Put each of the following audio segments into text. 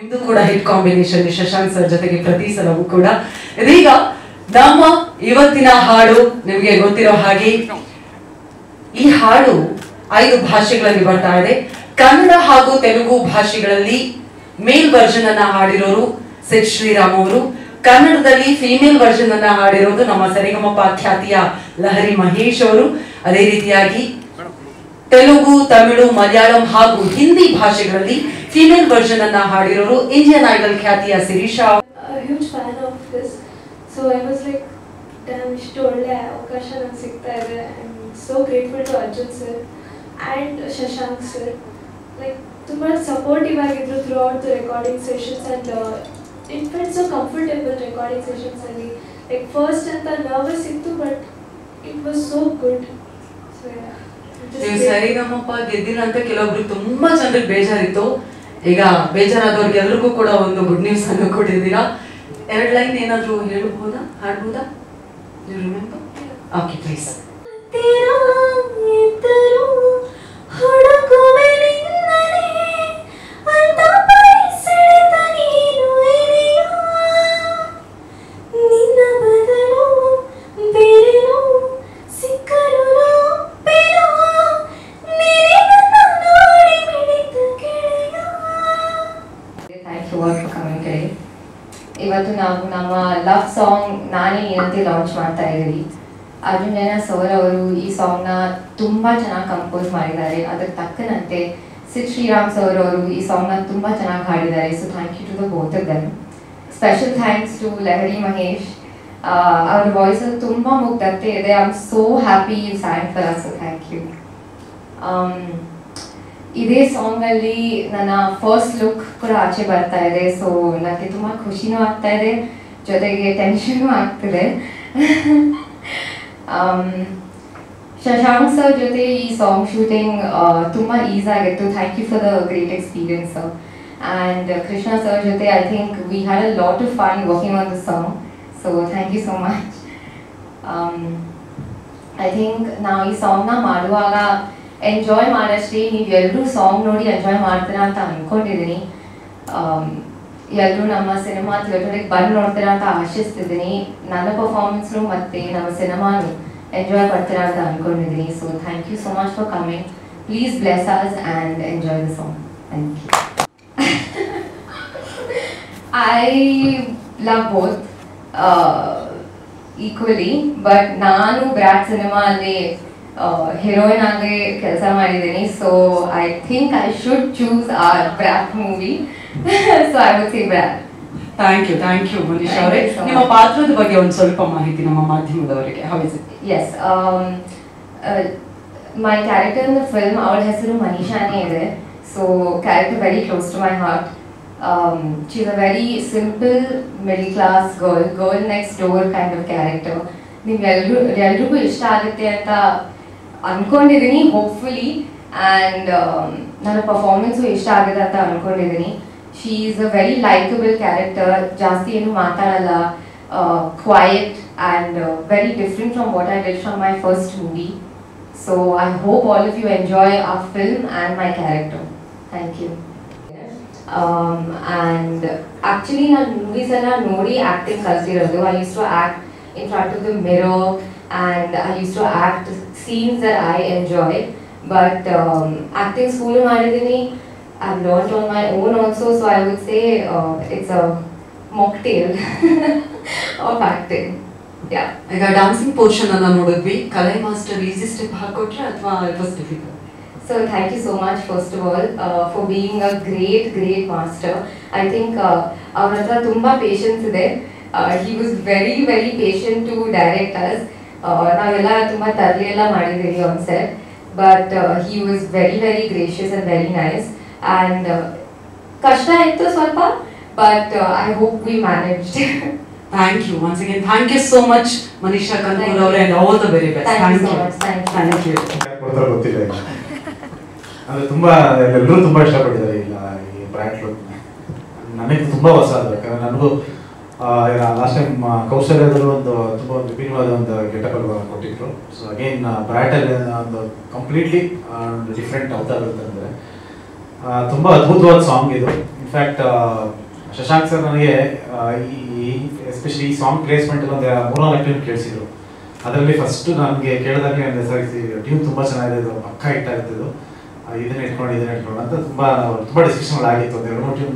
ನಿಮ್ದು ಕೂಡ hit combination Shashank sir ಜೊತೆಗೆ ಪ್ರತಿ ಸಲವೂ ಕೂಡ. ಇದೀಗ ನಮ್ಮ ಇವತ್ತಿನ ಹಾಡು ನಿಮಗೆ ಗೊತ್ತಿರೋ ಹಾಗೆ ಈ ಹಾಡು 5 ಭಾಷೆಗಳಲ್ಲಿ ಬರ್ತಾ ಇದೆ. ಕನ್ನಡ ಹಾಗೂ ತೆಲುಗು ಭಾಷೆಗಳಲ್ಲಿ ಮೇಲ್ ವರ್ಷನ್ ಅನ್ನ ಹಾಡಿರೋರು ಸಿದ್ ಶ್ರೀರಾಮ್ ಅವರು, ಕನ್ನಡದಲ್ಲಿ ಫೀಮೇಲ್ ವರ್ಷನ್ ಅನ್ನ ಹಾಡಿರೋದು ನಮ್ಮ ಸರಿಗಮಪ ಖ್ಯಾತಿಯ ಲಹರಿ ಮಹೇಶ್ ಅವರು, ಅದೇ ರೀತಿಯಾಗಿ ತೆಲುಗು, ತಮಿಳು, ಮಲಯಾಳಂ ಹಾಗೂ ಹಿಂದಿ ಭಾಷೆಗಳಲ್ಲಿ ಫೀಮೇಲ್ ವರ್ಷನ್ ಅನ್ನ ಹಾಡಿರೋರು ಇಂಡಿಯನ್ ಐಡಲ್ ಖ್ಯಾತಿಯ Shirisha. Huge fan of this, so I was like, damn, ಇಷ್ಟು ಒಳ್ಳೆ ಅವಕಾಶ ನನಗೆ ಸಿಗ್ತಾ ಇದೆ. I'm so grateful to Arjun sir and Shashank sir. Like ತುಂಬಾ ಸಪೋರ್ಟಿವ್ ಆಗಿದ್ರು throughout the recording sessions and it felt so comfortable recording sessions ಅಲ್ಲಿ. Like first ಅಂತ nervous ಇತ್ತು, but it was so good. So yeah. ನೀವು ಸರಿಗಮಪ ಗೆದ್ದಿಲ್ಲ ಅಂತ ಕೆಲವೊಬ್ರು ತುಂಬಾ ಜನರಿಗೆ ಬೇಜಾರಿತ್ತು. ಈಗ ಬೇಜಾರಾದವ್ರಿಗೆ ಎಲ್ರಿಗೂ ಕೂಡ ಒಂದು ಗುಡ್ ನ್ಯೂಸ್ ಅನ್ನು ಕೊಟ್ಟಿದ್ದೀರಾ. 2 ಲೈನ್ ಏನಾದ್ರು ಹೇಳ್ಬೋದಾ, ಹಾಡ್ಬೋದಾ? You remember? Okay please. ಇವತ್ತು ನಾವು ನಮ್ಮ ಲವ್ ಸಾಂಗ್ ನಾನೇ ಏನಂತೆ ಲಾಂಚ್ ಮಾಡ್ತಾ ಇದ್ದೀವಿ. ಅರ್ಜುನ್ ಜೈನ ಸರ್ ಅವರು ಈ ಸಾಂಗ್ನ ತುಂಬ ಚೆನ್ನಾಗಿ ಕಂಪೋಸ್ ಮಾಡಿದ್ದಾರೆ. ಅದರ ತಕ್ಕನಂತೆ ಸಿದ್ ಶ್ರೀರಾಮ್ ಸರ್ ಅವರು ಈ ಸಾಂಗ್ನ ತುಂಬ ಚೆನ್ನಾಗಿ ಹಾಡಿದ್ದಾರೆ. So thank you to the both of them. Special thanks to Lahari Mahesh. ಅವ್ರ ವಾಯ್ಸಲ್ಲಿ ತುಂಬ ಮುಗ್ಧತೆ ಇದೆ. I am so happy you sang for us. So thank you. ಇದೇ ಸಾಂಗಲ್ಲಿ ನನ್ನ ಫಸ್ಟ್ ಲುಕ್ ಕೂಡ ಆಚೆ ಬರ್ತಾ ಇದೆ. ಸೊ ನನಗೆ ತುಂಬ ಖುಷಿನೂ ಆಗ್ತಾ ಇದೆ, ಜೊತೆಗೆ ಟೆನ್ಷನ್ನು ಆಗ್ತಿದೆ. ಶಶಾಂಕ್ ಸರ್ ಜೊತೆ ಈ ಸಾಂಗ್ ಶೂಟಿಂಗ್ ತುಂಬ ಈಸಿ ಆಗಿತ್ತು. Thank you for the great experience sir. And Krishna sir ಜೊತೆ I think we had a lot of fun working on the song. So thank you so much. I think ನಾವು ಈ ಸಾಂಗ್ನ ಮಾಡುವಾಗ enjoy ಮಾಡಷ್ಟೇ ನೀವೆಲ್ಲರೂ song ನೋಡಿ enjoy ಮಾಡ್ತೀರಾ ಅಂತ ಅಂದ್ಕೊಂಡಿದ್ದೀನಿ. ಎಲ್ಲರೂ ನಮ್ಮ ಸಿನಿಮಾ ಥಿಯೇಟರಿಗೆ ಬಂದು ನೋಡ್ತೀರಾ ಅಂತ ಆಶಿಸ್ತಿದ್ದೀನಿ. ನನ್ನ ಪರ್ಫಾರ್ಮೆನ್ಸ್ನು ಮತ್ತು ನಮ್ಮ ಸಿನಿಮಾನು ಎಂಜಾಯ್ ಮಾಡ್ತೀರಾ ಅಂತ ಅಂದ್ಕೊಂಡಿದ್ದೀನಿ. So thank you so much for coming. Please bless us and enjoy the song. Thank you. I love both equally, but ನಾನು ಬ್ರ್ಯಾಟ್ ಸಿನಿಮಾ ಅಲ್ಲಿ ಹೀರೋಯಿನ್ ಆಗಿ ಕೆಲಸ ಮಾಡಿದ್ದೀನಿ. So I think I should choose our Brat movie. So I would say Brat. Thank you Manish ಅವರೇ. ನಿಮ್ಮ ಪಾತ್ರದ ಬಗ್ಗೆ ಒಂದು ಸ್ವಲ್ಪ ಮಾಹಿತಿ ನಮ್ಮ ಮಾಧ್ಯಮದವರಿಗೆ. How is it? Yes, my character in the film ಅವಳ ಹೆಸರು ಮನೀಷಾನೇ ಇದೆ. So character very close to my heart. She is a very simple middle class girl next door kind of character. ಎಲ್ರಿಗೂ ಇಷ್ಟ ಆಗುತ್ತೆ ಅಂತ ಅಂದ್ಕೊಂಡಿದ್ದೀನಿ, ಹೋಪ್ಫುಲಿ. ಆ್ಯಂಡ್ ನನ್ನ performance ಇಷ್ಟ ಆಗುತ್ತೆ ಅಂತ ಅಂದ್ಕೊಂಡಿದ್ದೀನಿ. She is a very likable character. ಜಾಸ್ತಿ ಏನು ಮಾತಾಡಲ್ಲ, quiet and very different from what I did from my first movie. So I hope all of you enjoy our film and my character. Thank you. And actually ನಾನು movies ಎಲ್ಲ ನೋಡಿ acting ಕಲ್ತಿರೋದು. I use to act in front of the mirror and I used to act scenes that I enjoy, but acting school madidini I've learned on my own also. So I would say it's a mocktail of acting. Yeah. ಈಗ dancing portion ಅನ್ನ ನೋಡಿದ್ವಿ. ಕಲೈ master easy step ಹಾಕೊಟ್ರೆ ಅಥವಾ it was difficult? So thank you so much first of all for being a great master. I think ಅವರ ಹತ್ರ ತುಂಬಾ patience ಇದೆ. He was very patient to direct us. ನಾವೆಲ್ಲ ತುಂಬ ತರಲೆ ಎಲ್ಲ ಮಾಡಿದ್ದೀವಿ on set, but he was very gracious and very nice. And ಕಷ್ಟ ಇತ್ತು ಸ್ವಲ್ಪ, but I hope we managed. Thank you once again. Thank you so much Manisha Kanpur ಅವರೇ, and all the very best. Thank you so much. Thank you. ಗೊತ್ತಿಲ್ಲ ಅಂದರೆ ತುಂಬ ಎಲ್ಲರೂ ತುಂಬ ಇಷ್ಟಪಟ್ಟಿದ್ದಾರೆ ಇಲ್ಲ ಈ ಬ್ರ್ಯಾಟ್ ಲುಕ್. ನನಗೆ ತುಂಬ ಹೊಸ ಅದು, ಯಾಕಂದರೆ ನನಗೂ ಲಾಸ್ಟ್ ಟೈಮ್ ಕೌಶಲ್ಯದಲ್ಲೂ ಒಂದು ತುಂಬ ವಿಭಿನ್ನವಾದ ಒಂದು ಗೆಟಪ್ ಅಲ್ಲಿ ಕೊಟ್ಟಿದ್ರು. ಸೊ ಅಗೇನ್ ಬ್ರ್ಯಾಟಲ್ಲಿ ಒಂದು ಕಂಪ್ಲೀಟ್ಲಿ ಡಿಫ್ರೆಂಟ್ ಅವತಾರ ಅಂತಂದರೆ ತುಂಬ ಅದ್ಭುತವಾದ ಸಾಂಗ್ ಇದು. ಇನ್ಫ್ಯಾಕ್ಟ್ ಶಶಾಂಕ್ ಸರ್ ನನಗೆ ಎಸ್ಪೆಷಲಿ ಈ ಸಾಂಗ್ ಪ್ಲೇಸ್ಮೆಂಟ್ ಒಂದು 3-4 ಟ್ಯೂನ್ ಕೇಳಿಸಿದ್ರು. ಅದರಲ್ಲಿ ಫಸ್ಟ್ ನನಗೆ ಕೇಳಿದಾಗಲೇ ಅಂದರೆ ಸರ್ ಟ್ಯೂನ್ ತುಂಬ ಚೆನ್ನಾಗಿದೆ, ಇದು ಪಕ್ಕ ಹಿಟ್ಟಾಗ್ತಿದ್ದು, ಇದನ್ನ ಇಟ್ಕೊಂಡು ಅಂತ ತುಂಬ ಡಿಸ್ಕಷನ್ಗಳಾಗಿತ್ತು. ಒಂದು 2-3 ಟ್ಯೂನ್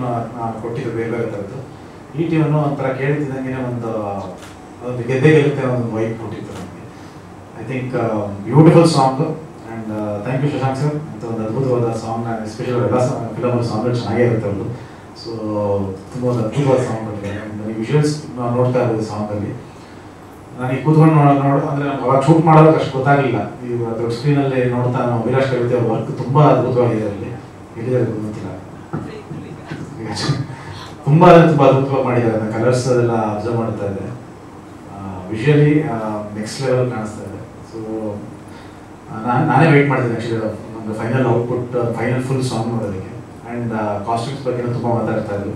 ಕೊಟ್ಟಿದ್ದು ಬೇರೆ ಬೇರೆ ಥರದ್ದು. ಈ ಟ್ಯೂನು ಒಂಥರ ಕೇಳ್ತಿದ್ದಂಗೆ ಒಂದು ಗೆದ್ದೆ ಗೆಲ್ಲುತ್ತೆ ಒಂದು ವೈಬ್ ಕೊಟ್ಟಿತ್ತು ನಮಗೆ. I think beautiful song and thank you Shashank sir. ಅಂತ ಒಂದು ಅದ್ಭುತವಾದ ಸಾಂಗ್, ಎಸ್ಪೆಷಲಿ ಎಲ್ಲ ಫಿಲಮ್ ಸಾಂಗ್ಗಳು ಚೆನ್ನಾಗೇ ಇರುತ್ತೆ ಅವರು. ಸೊ ತುಂಬ ಒಂದು ಅದ್ಭುತವಾದ ಸಾಂಗ್ ಕೊಟ್ಟಿದ್ದಾರೆ. ನನಗೆ ವಿಜುವಲ್ಸ್ ನೋಡ್ತಾ ಇರೋದು ಸಾಂಗಲ್ಲಿ ನನಗೆ ಕೂತ್ಕೊಂಡು ಅಂದರೆ ಅವಾಗ ಶೂಟ್ ಮಾಡೋದಕ್ಕೆ ಅಷ್ಟು ಗೊತ್ತಾಗಲಿಲ್ಲ. ಈಗ ದೊಡ್ಡ ಸ್ಕ್ರೀನಲ್ಲಿ ನೋಡ್ತಾ ನಾವು ವಿರಾಜ್ ಕವಿತೆ ಅವ್ರ ವರ್ಕ್ ತುಂಬ ಅದ್ಭುತವಾಗಿದೆ. ಅಲ್ಲಿ ಎಲ್ಲಿದ್ದಾರೆ ಗೊತ್ತಿಲ್ಲ, ತುಂಬ ಅದ್ಭುತವಾಗಿ ಮಾಡಿದ್ದಾರೆ. ನಾನು ಕಲರ್ಸ್ ಅದೆಲ್ಲ ಅಬ್ಸರ್ವ್ ಮಾಡ್ತಾ ಇದ್ದೆ. ವಿಜುವಲಿ ನೆಕ್ಸ್ಟ್ ಲೆವೆಲ್ ಕಾಣಿಸ್ತಾ ಇದೆ. ಸೊ ನಾನೇ ವೆಯ್ಟ್ ಮಾಡ್ತೀನಿ ಆ್ಯಕ್ಚುಲಿ ಒಂದು final output, final full song ನೋಡೋದಕ್ಕೆ. ಆ್ಯಂಡ್ ಕಾಸ್ಟ್ಯೂಮ್ಸ್ ಬಗ್ಗೆ ತುಂಬ ಮಾತಾಡ್ತಾ ಇದ್ರು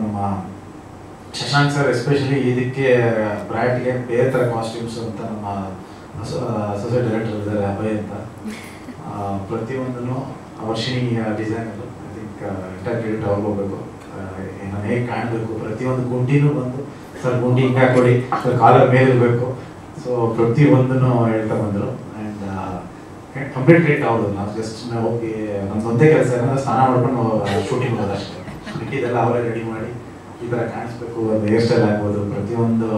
ನಮ್ಮ ಶಶಾಂಕ್ ಸರ್. ಎಸ್ಪೆಷಲಿ ಇದಕ್ಕೆ ಬ್ರ್ಯಾಟ್ಗೆ ಬೇರೆ ಥರ ಕಾಸ್ಟ್ಯೂಮ್ಸ್ ಅಂತ ನಮ್ಮ ಅಸೋಸಿಯೇಟ್ ಡೈರೆಕ್ಟರ್ ಇದ್ದಾರೆ ಅಭಯ್ ಅಂತ. ಪ್ರತಿಯೊಂದನ್ನು Varshini designer. I think enter credit ಅವ್ರಿಗೆ ಹೋಗ್ಬೇಕು. ನಾನು ಹೇಗೆ ಕಾಣಬೇಕು, ಪ್ರತಿಯೊಂದು ಗುಂಡಿನೂ ಬಂದು ಸರ್ ಗುಂಡಿ ಹಿಂಗೆ ಹಾಕೊಡಿ, ಸರ್ ಕಾಲರ್ ಮೇಲೆ ಇರಬೇಕು. ಸೊ ಪ್ರತಿಯೊಂದನ್ನು ಹೇಳ್ತಾ ಬಂದರು. ಆ್ಯಂಡ್ ಕಂಪ್ಲೀಟ್ ಕ್ರೆಡಿಟ್ ಅವ್ರದ್ದು. ನಾವು ಜಸ್ಟ್ ಹೋಗಿ ನಮ್ದು ಒಂದೇ ಕೆಲಸ ಏನಂದ್ರೆ ಸ್ನಾನ ಮಾಡ್ಕೊಂಡು ಶೂಟಿಂಗ್ ಹೋಗೋದು ಅಷ್ಟೇ. ಇದೆಲ್ಲ ಅವರೇ ರೆಡಿ ಮಾಡಿ ಈ ಥರ ಕಾಣಿಸ್ಬೇಕು, ಅದು ಹೇರ್ ಸ್ಟೈಲ್ ಆಗ್ಬೋದು, ಪ್ರತಿಯೊಂದು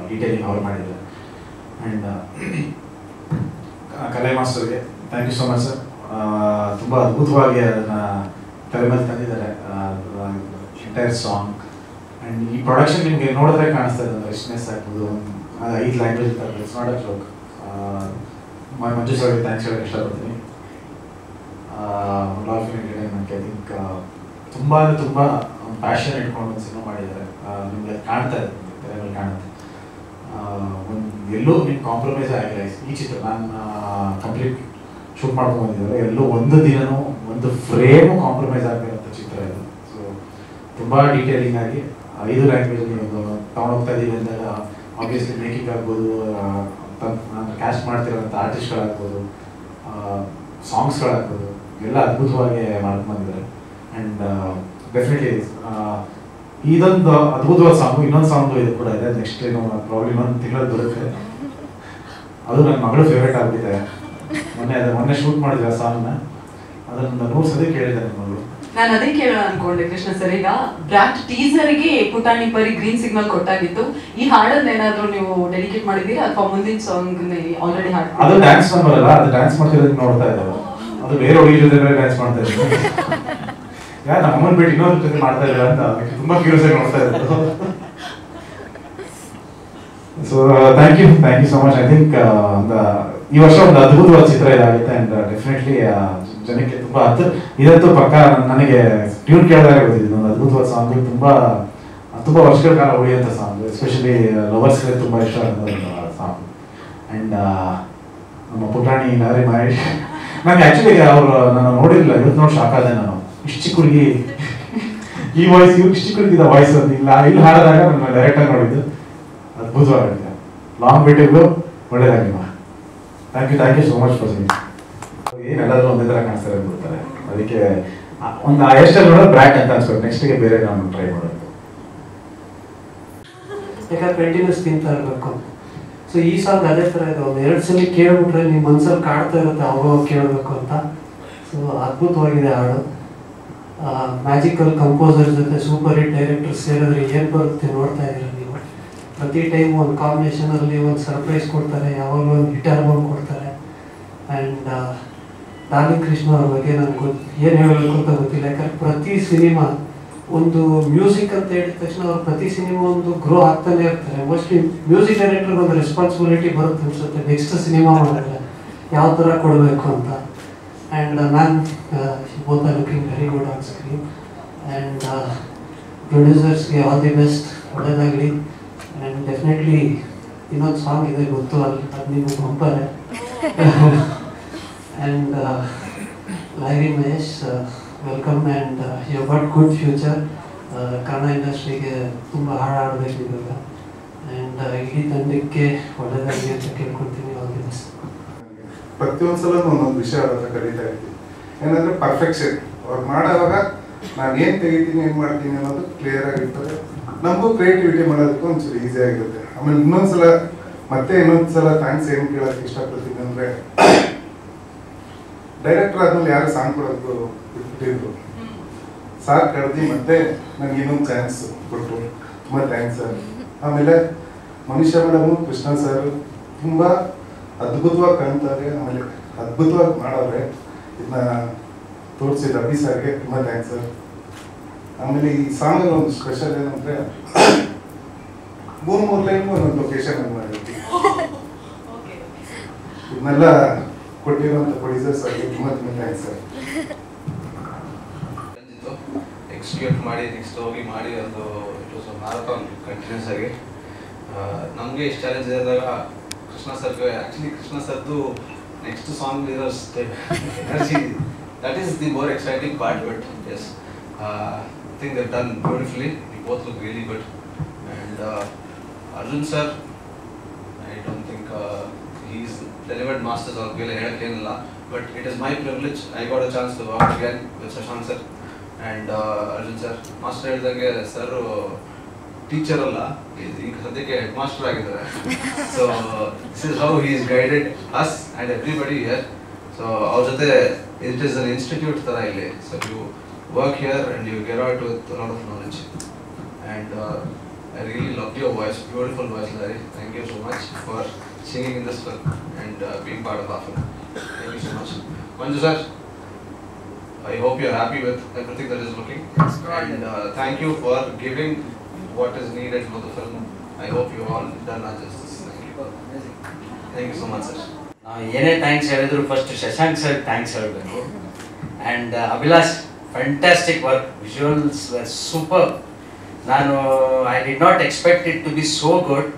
ಡೀಟೇಲಿಂಗ್ ಅವ್ರು ಮಾಡಿದ್ದಾರೆ. ಆ್ಯಂಡ್ ಕಲೆ ಮಾಸ್ಟರ್ಗೆ thank you so much sir. ತುಂಬ ಅದ್ಭುತವಾಗಿ ಅದನ್ನು ತಲೆ ಮೇಲೆ ತಂದಿದ್ದಾರೆ ಎಂಟೈರ್ ಸಾಂಗ್. ಆ್ಯಂಡ್ ಈ ಪ್ರೊಡಕ್ಷನ್ ನಿಮಗೆ ನೋಡಿದ್ರೆ ಕಾಣಿಸ್ತಾ ಇದೆ, ರಿಚ್ನೆಸ್ ಆಗ್ಬೋದು. 5 ಲ್ಯಾಂಗ್ವೇಜ್ ಇರ್ತಾರೆ, it's not a joke. Manju ಸರ್ಗೆ ಥ್ಯಾಂಕ್ಸ್ ಹೇಳೋಕ್ಕೆ ಇಷ್ಟಪಡ್ತೀನಿ. ಲಾಫಿನ್ ಎಂಟರ್ಟೈನ್ಮೆಂಟ್ಗೆ ಐ ಥಿಂಕ್ ತುಂಬ ಪ್ಯಾಷನ್ ಇಟ್ಕೊಂಡು ಒಂದು ಸಿನಿಮಾ ಮಾಡಿದ್ದಾರೆ. ನಿಮಗೆ ಕಾಣ್ತಾ ಇದೆ, ತೆರೆ ಮೇಲೆ ಕಾಣುತ್ತೆ. ಒಂದು ಎಲ್ಲೂ ನಿಮ್ಗೆ ಕಾಂಪ್ರಮೈಸ್ ಆಗಿಲ್ಲ ಈ ಚಿತ್ರ. ನಾನು ಕಂಪ್ಲೀಟ್ ಶೂಟ್ ಮಾಡ್ಕೊಂಡು ಬಂದಿದ್ದಾರೆ. ಎಲ್ಲೂ ಒಂದು ದಿನವೂ ಒಂದು ಫ್ರೇಮು ಕಾಂಪ್ರಮೈಸ್ ಆಗಿರೋಂಥ ಚಿತ್ರ ಇದು. ಸೊ ತುಂಬ ಡೀಟೇಲಿಂಗ್ ಆಗಿ 5 ಲ್ಯಾಂಗ್ವೇಜಲ್ಲಿ ತೊಗೊಂಡೋಗ್ತಾ ಇದ್ದೀವಿ ಅಂದಾಗ ಆಬ್ವಿಯಸ್ಲಿ ಮೇಕಿಂಗ್ ಆಗ್ಬೋದು, ನಾನು ಕ್ಯಾಸ್ಟ್ ಮಾಡ್ತಿರೋಂಥ ಆರ್ಟಿಸ್ಟ್ಗಳಾಗ್ಬೋದು, ಸಾಂಗ್ಸ್ಗಳಾಗ್ಬೋದು, ಎಲ್ಲ ಅದ್ಭುತವಾಗಿ ಮಾಡ್ಕೊಂಡು ಬಂದಿದ್ದಾರೆ. ಆ್ಯಂಡ್ ಡೆಫಿನೆಟ್ಲಿ ಇದೊಂದು ಅದ್ಭುತವಾದ ಸಾಂಗು. ಇನ್ನೊಂದು ಸಾಂಗು ಇದು ಕೂಡ ಇದೆ. ನೆಕ್ಸ್ಟ್ ಏನು ಪ್ರಾಬ್ಲಮ್ ಇನ್ನೊಂದು ತಿಂಗಳಲ್ಲಿ ಬರುತ್ತೆ. ಅದು ನನ್ನ ಮಗಳು ಫೇವ್ರೇಟ್ ಆಗ್ಬಿಟ್ಟಿದೆ. ಮೊನ್ನೆ ಶೂಟ್ ಮಾಡಿದ್ವಿ ಆ ಸಾಂಗ್ನ. ಅದನ್ನು 100 ಸತಿ ಕೇಳಿದೆ ನನ್ನ ಮಗಳು. ನಾನು ಅದೇ ಕೇಳೋಣ ಅನ್ಕೊಂಡೆ ಕೃಷ್ಣ ಸರ್. ಈಗ ಬ್ರಾಟ್ ಟೀಸರ್ಗೆ ಪುಟಾಣಿ ಪರಿ ಗ್ರೀನ್ ಸಿಗ್ನಲ್ ಕೊಟ್ಟಾಗಿತ್ತು. ಈ ಹಾಡನ್ನ ಏನಾದ್ರು ನೀವು ಡೆಡಿಕೇಟ್ ಮಾಡಿದ್ದೀರಾ ಅಥವಾ ಮುಂದಿನ ಸಾಂಗ್ ಆಲ್ರೆಡಿ ಹಾಡು? ಅದು ಡ್ಯಾನ್ಸ್ ನಂಬರ್ ಅಲ್ಲ, ಅದು ಡ್ಯಾನ್ಸ್ ಮಾಡ್ತಿರೋದಕ್ಕೆ ನೋಡ್ತಾ ಇದ್ದಾವೆ. ಅದು ಬೇರೆ ಹುಡುಗಿ ಜೊತೆ ಡ್ಯಾನ್ಸ್ ಮಾಡ್ತಾ ಇದ್ದಾರೆ. ಯಾರು ನಮ್ಮ ಅಮ್ಮನ ಬಿಟ್ಟು ಇನ್ನೊಂದು ಜೊತೆ ಮಾಡ್ತಾ ಇಲ್ಲ ಅಂತ ತುಂಬಾ ಕ್ಯೂರಿಯಸ್ ಆಗಿ ನೋಡ್ತಾ ಇದ್ರು. So thank you so much. I think ಈ ವರ್ಷ ಒಂದು ಅದ್ಭುತವಾದ ಚಿತ್ರ ಇದಾಗುತ್ತೆ. ಅಂಡ್ ಡೆಫಿನೆಟ್ಲಿ ಜನಕ್ಕೆ ತುಂಬಾ ಇದಂತೂ ಪಕ್ಕ ನನಗೆ ಟ್ಯೂನ್ ಕೇಳಿದಾಗ ಗೊತ್ತಿದ್ದು ಒಂದು ಅದ್ಭುತವಾದ ಸಾಂಗ್. ತುಂಬಾ ವರ್ಷಗಳ ಕಾಲ ಉಳಿಯುವಂಥ ಸಾಂಗ್. ಎಸ್ಪೆಷಲಿ ಲವರ್ಸ್ಗೆ ತುಂಬಾ ಇಷ್ಟ ಆದ ಸಾಂಗ್. ಅಂಡ್ ನಮ್ಮ ಪುಟಾಣಿ ನಾರಿ ಮಹೇಶ್, ನನಗೆ ಆಕ್ಚುಲಿ ಅವರು ನಾನು ನೋಡಿರಲಿಲ್ಲ, ಇವತ್ತು ನೋಡಿ ಶಾಕ್ ಆದೆ ನಾನು. ಇಷ್ಟು ಚಿಕ್ಕ ಹುಡುಗಿ ಈ ವಾಯ್ಸ್, ಇಷ್ಟು ಚಿಕ್ಕ ಹುಡುಗಿದ ವಾಯ್ಸ್ ಇಲ್ಲ ಇಲ್ಲಿ ಹಾಡಿದಾಗ ನಾನು ಡೈರೆಕ್ಟಾಗಿ ನೋಡಿದ್ದು ಅದ್ಭುತವಾಗಿದೆ. ಲಾಂಗ್ ಬಿಟ್ಟಿದ್ದು ಒಳ್ಳೇದಾಗಿ. Thank you so much for sing. ಏನೆಲ್ಲರೂ ಒಂದೇ ಥರ ಕಾಣಿಸ್ತಾರೆ ಅಂದ್ಬಿಡ್ತಾರೆ. ಅದಕ್ಕೆ ಒಂದು ಹೇರ್ ಸ್ಟೈಲ್ ನೋಡೋದು ಬ್ರ್ಯಾಟ್ ಅಂತ ಅನ್ಸ್ಬೇಕು. ನೆಕ್ಸ್ಟ್ಗೆ ಬೇರೆ ನಾನು ಟ್ರೈ ಮಾಡಬೇಕು. ಯಾಕಂದ್ರೆ ಕಂಟಿನ್ಯೂಸ್ ತಿಂತಾ ಇರಬೇಕು. ಸೊ ಈ ಸಾಂಗ್ ಅದೇ ಥರ ಇದೆ. ಒಂದು 2 ಸಲ ಕೇಳ್ಬಿಟ್ರೆ ನಿಮ್ಮ ಮನ್ಸಲ್ಲಿ ಕಾಡ್ತಾ ಇರುತ್ತೆ ಅವಾಗ ಕೇಳಬೇಕು ಅಂತ. ಸೊ ಅದ್ಭುತವಾಗಿದೆ ಹಾಡು. ಮ್ಯಾಜಿಕಲ್ ಕಂಪೋಸರ್ ಜೊತೆ ಸೂಪರ್ ಹಿಟ್ ಡೈರೆಕ್ಟರ್ ಸೇರಿದ್ರೆ ಏನು ಬರುತ್ತೆ ನೋಡ್ತಾ ಇದ್ದೀರ ನೀವು. ಪ್ರತಿ ಟೈಮ್ ಒಂದು ಕಾಂಬಿನೇಷನಲ್ಲಿ ಒಂದು ಸರ್ಪ್ರೈಸ್ ಕೊಡ್ತಾರೆ, ಯಾವಾಗಲೂ ಒಂದು ಹಿಟ್ ಆಲ್ಬಮ್ ಕೊಡ್ತಾರೆ. ಆ್ಯಂಡ್ ಡಾರ್ಲಿಂಗ್ ಕೃಷ್ಣ ಅವ್ರ ಬಗ್ಗೆ ನನಗೆ ಏನು ಹೇಳಬೇಕು ಅಂತ ಗೊತ್ತಿಲ್ಲ. ಯಾಕಂದ್ರೆ ಪ್ರತಿ ಸಿನಿಮಾ ಒಂದು ಮ್ಯೂಸಿಕ್ ಅಂತ ಹೇಳಿದ ತಕ್ಷಣ ಅವ್ರು ಪ್ರತಿ ಸಿನಿಮಾ ಒಂದು ಗ್ರೋ ಆಗ್ತಾನೆ ಇರ್ತಾರೆ. ಮೋಸ್ಟ್ಲಿ ಮ್ಯೂಸಿಕ್ ಡೈರೆಕ್ಟರ್ಗೆ ಒಂದು ರೆಸ್ಪಾನ್ಸಿಬಿಲಿಟಿ ಬರುತ್ತೆ ಅನ್ಸುತ್ತೆ, ನೆಕ್ಸ್ಟ್ ಸಿನಿಮಾ ಮಾಡಿದ್ರೆ ಯಾವ ಥರ ಕೊಡಬೇಕು ಅಂತ. ಆ್ಯಂಡ್ ನಾನು both are looking very good on screen. And ಪ್ರೊಡ್ಯೂಸರ್ಸ್ಗೆ ಆಲ್ ದಿ ಬೆಸ್ಟ್, ಒಳ್ಳೆಯದಾಗಲಿ. ಆ್ಯಂಡ್ ಡೆಫಿನೆಟ್ಲಿ ಇನ್ನೊಂದು ಸಾಂಗ್ ಇದೆ ಗೊತ್ತು, ಅದು ನಿಮಗೆ ಬಂಪರೆ. ಆ್ಯಂಡ್ ಲೈರಿ Mahesh, welcome. And you got good future. Kannada ಇಂಡಸ್ಟ್ರಿಗೆ ತುಂಬ ಹಾಡಾಡಬೇಕು ಇವಾಗ. ಆ್ಯಂಡ್ ಇಡೀ ತಂಡಕ್ಕೆ ಒಳ್ಳೆಯದಾಗಲಿ ಅಂತ ಕೇಳ್ಕೊಳ್ತೀನಿ. All the best. ಪ್ರತಿಯೊಂದು ಸಲ ಒಂದೊಂದು ವಿಷಯ ಅವ್ರ ಹತ್ರ ಕಲಿತಾ ಇರ್ತೀವಿ. ಏನಂದರೆ ಪರ್ಫೆಕ್ಷನ್ ಅವ್ರು ಮಾಡೋವಾಗ ನಾನು ಏನು ತೆಗಿತೀನಿ ಏನು ಮಾಡ್ತೀನಿ ಅನ್ನೋದು ಕ್ಲಿಯರ್ ಆಗಿರ್ತದೆ. ನಮಗೂ ಕ್ರಿಯೇಟಿವಿಟಿ ಮಾಡೋದಕ್ಕೂ ಒಂಚೂರು ಈಸಿ ಆಗಿರುತ್ತೆ. ಆಮೇಲೆ ಇನ್ನೊಂದ್ಸಲ ಥ್ಯಾಂಕ್ಸ್ ಏನು ಕೇಳೋಕ್ಕೆ ಇಷ್ಟಪಡ್ತೀನಿ ಅಂದರೆ, ಡೈರೆಕ್ಟರ್ ಆದ್ಮೇಲೆ ಯಾರು ಸಾಂಗ್ ಕೊಡೋದು ಬಿಟ್ಟಿದ್ರು, ಸಾರ್ ಕರೆದಿ ಮತ್ತೆ ನನಗೆ ಇನ್ನೊಂದು ಚಾನ್ಸ್ ಕೊಟ್ಟರು, ತುಂಬ ಥ್ಯಾಂಕ್ಸ್ ಸರ್. ಆಮೇಲೆ ಮನುಷ್ಯ ಮೇಡಮು, ಕೃಷ್ಣ ಸರ್ ತುಂಬ ಅದ್ಭುತವಾಗಿ ಕಾಣ್ತಾರೆ, ಆಮೇಲೆ ಅದ್ಭುತವಾಗಿ ಮಾಡೋರೆ. ಇದನ್ನ ತೋರಿಸಿದ ಅಭಿ ಸರ್ಗೆ ತುಂಬ ಥ್ಯಾಂಕ್ಸ್ ಸರ್. ಆಮೇಲೆ ಈ ಸಾಂಗಲ್ಲಿ ಒಂದು ಸ್ಪೆಷಲ್ ಏನಂದರೆ, 3 ಲೈನ್ ಒಂದೊಂದು ಲೊಕೇಶನ್ ಅಲ್ಲಿ ಮಾಡಿರ್ತೀವಿ. ಇದನ್ನೆಲ್ಲ ಕೊಟ್ಟಿರುವಂಥ ಪ್ರೊಡ್ಯೂಸರ್ಸ್ ಆಗಿ ತುಂಬ ಥ್ಯಾಂಕ್ಸ್ ಸರ್. ಎಕ್ಸಿಕ್ಯೂಟ್ ಮಾಡಿ ನೆಕ್ಸ್ಟ್ ಹೋಗಿ ಮಾಡಿ ಒಂದು ಇಟ್ ವಾಸ್ ಮ್ಯಾರಥಾನ್ ಕಂಟಿನ್ಯೂಸ್ ಆಗಿ. ನಮಗೆ ಇಷ್ಟು ಚಾಲೆಂಜ್ ಇದ್ದಾಗ ಕೃಷ್ಣ ಸರ್ಗೆ, ಆ್ಯಕ್ಚುಲಿ ಕೃಷ್ಣ ಸರ್ದು ನೆಕ್ಸ್ಟ್ ಸಾಂಗ್ ಇರೋ energy, that is the more exciting part. But yes, I think they done beautifully. We both look really good. And Arjun sir, I don't think he is delivered masters or really ಹೇಳಕ್ಕೇನಿಲ್ಲ. But it is my privilege, I got a chance to work again with Shashank sir and Arjun sir. Master ಹೇಳಿದಂಗೆ sir teacher ಅಲ್ಲ, ಈಗ ಸದ್ಯಕ್ಕೆ head master ಆಗಿದ್ದಾರೆ. So this is how he is guided us and everybody here. So ಅವ್ರ ಜೊತೆ it is an institute ಥರ ಇಲ್ಲಿ. So you work here and you get out with lot of knowledge. And I really loved your voice, beautiful voice, Larry. Thank you so much for singing in this film and being part of our film. Thank you so much. Manju sir, I hope you're happy with everything that is looking. And thank you for giving what is needed for the film. I hope you all done our justice. Thank you. Thank you so much, sir. ಏನೇ thanks ಹೇಳಿದ್ರು first Shashank sir thanks ಹೇಳಬೇಕು. And Abhilash, fantastic work, visuals were super. ನಾನು I did not expect it to be so good.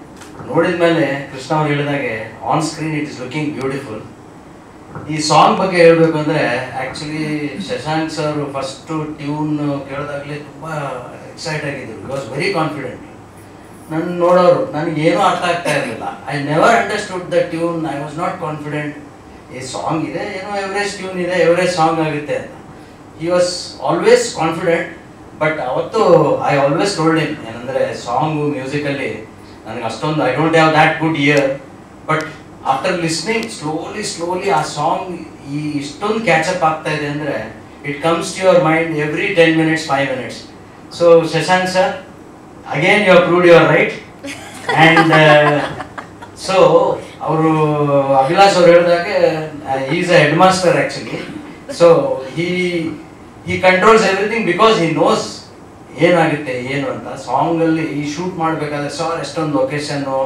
ನೋಡಿದ ಮೇಲೆ ಕೃಷ್ಣ ಅವ್ರು ಹೇಳಿದಾಗೆ on screen it is looking beautiful. ಈ song ಬಗ್ಗೆ ಹೇಳಬೇಕು ಅಂದರೆ, actually Shashank sir first tune ಕೇಳಿದಾಗಲೇ ತುಂಬ ಎಕ್ಸೈಟ್ ಆಗಿದ್ದರು. It was very confident. ನನ್ನ ನೋಡೋರು ನನಗೇನೂ ಅರ್ಥ ಆಗ್ತಾ ಇರಲಿಲ್ಲ. I never understood the tune. I was not confident. ಈ ಸಾಂಗ್ ಇದೆ, ಏನೋ ಎವರೇಜ್ ಟ್ಯೂನ್ ಇದೆ, ಎವರೇಜ್ ಸಾಂಗ್ ಆಗುತ್ತೆ ಅಂತ. He was always confident. But ಅವತ್ತು ಐ ಆಲ್ವೇಸ್ ಟೋಲ್ಡ್ ಹಿಮ್ ಏನಂದರೆ, ಸಾಂಗು ಮ್ಯೂಸಿಕಲ್ಲಿ ನನಗೆ ಅಷ್ಟೊಂದು I don't have that good ear. But after listening slowly ಆ ಸಾಂಗ್ ಇಷ್ಟೊಂದು ಕ್ಯಾಚಪ್ ಆಗ್ತಾ ಇದೆ ಅಂದರೆ, it comes to your mind every 10 minutes 5 minutes. So Shashank sir, again you have proved your right. And so ಅವರು ಅಭಿಲಾಷ್ ಅವ್ರು ಹೇಳಿದಾಗೆ is a head master actually. So he controls everything because he knows ಏನಾಗುತ್ತೆ ಏನು ಅಂತ. ಸಾಂಗಲ್ಲಿ ಈ ಶೂಟ್ ಮಾಡಬೇಕಾದ್ರೆ sir ಎಷ್ಟೊಂದು location,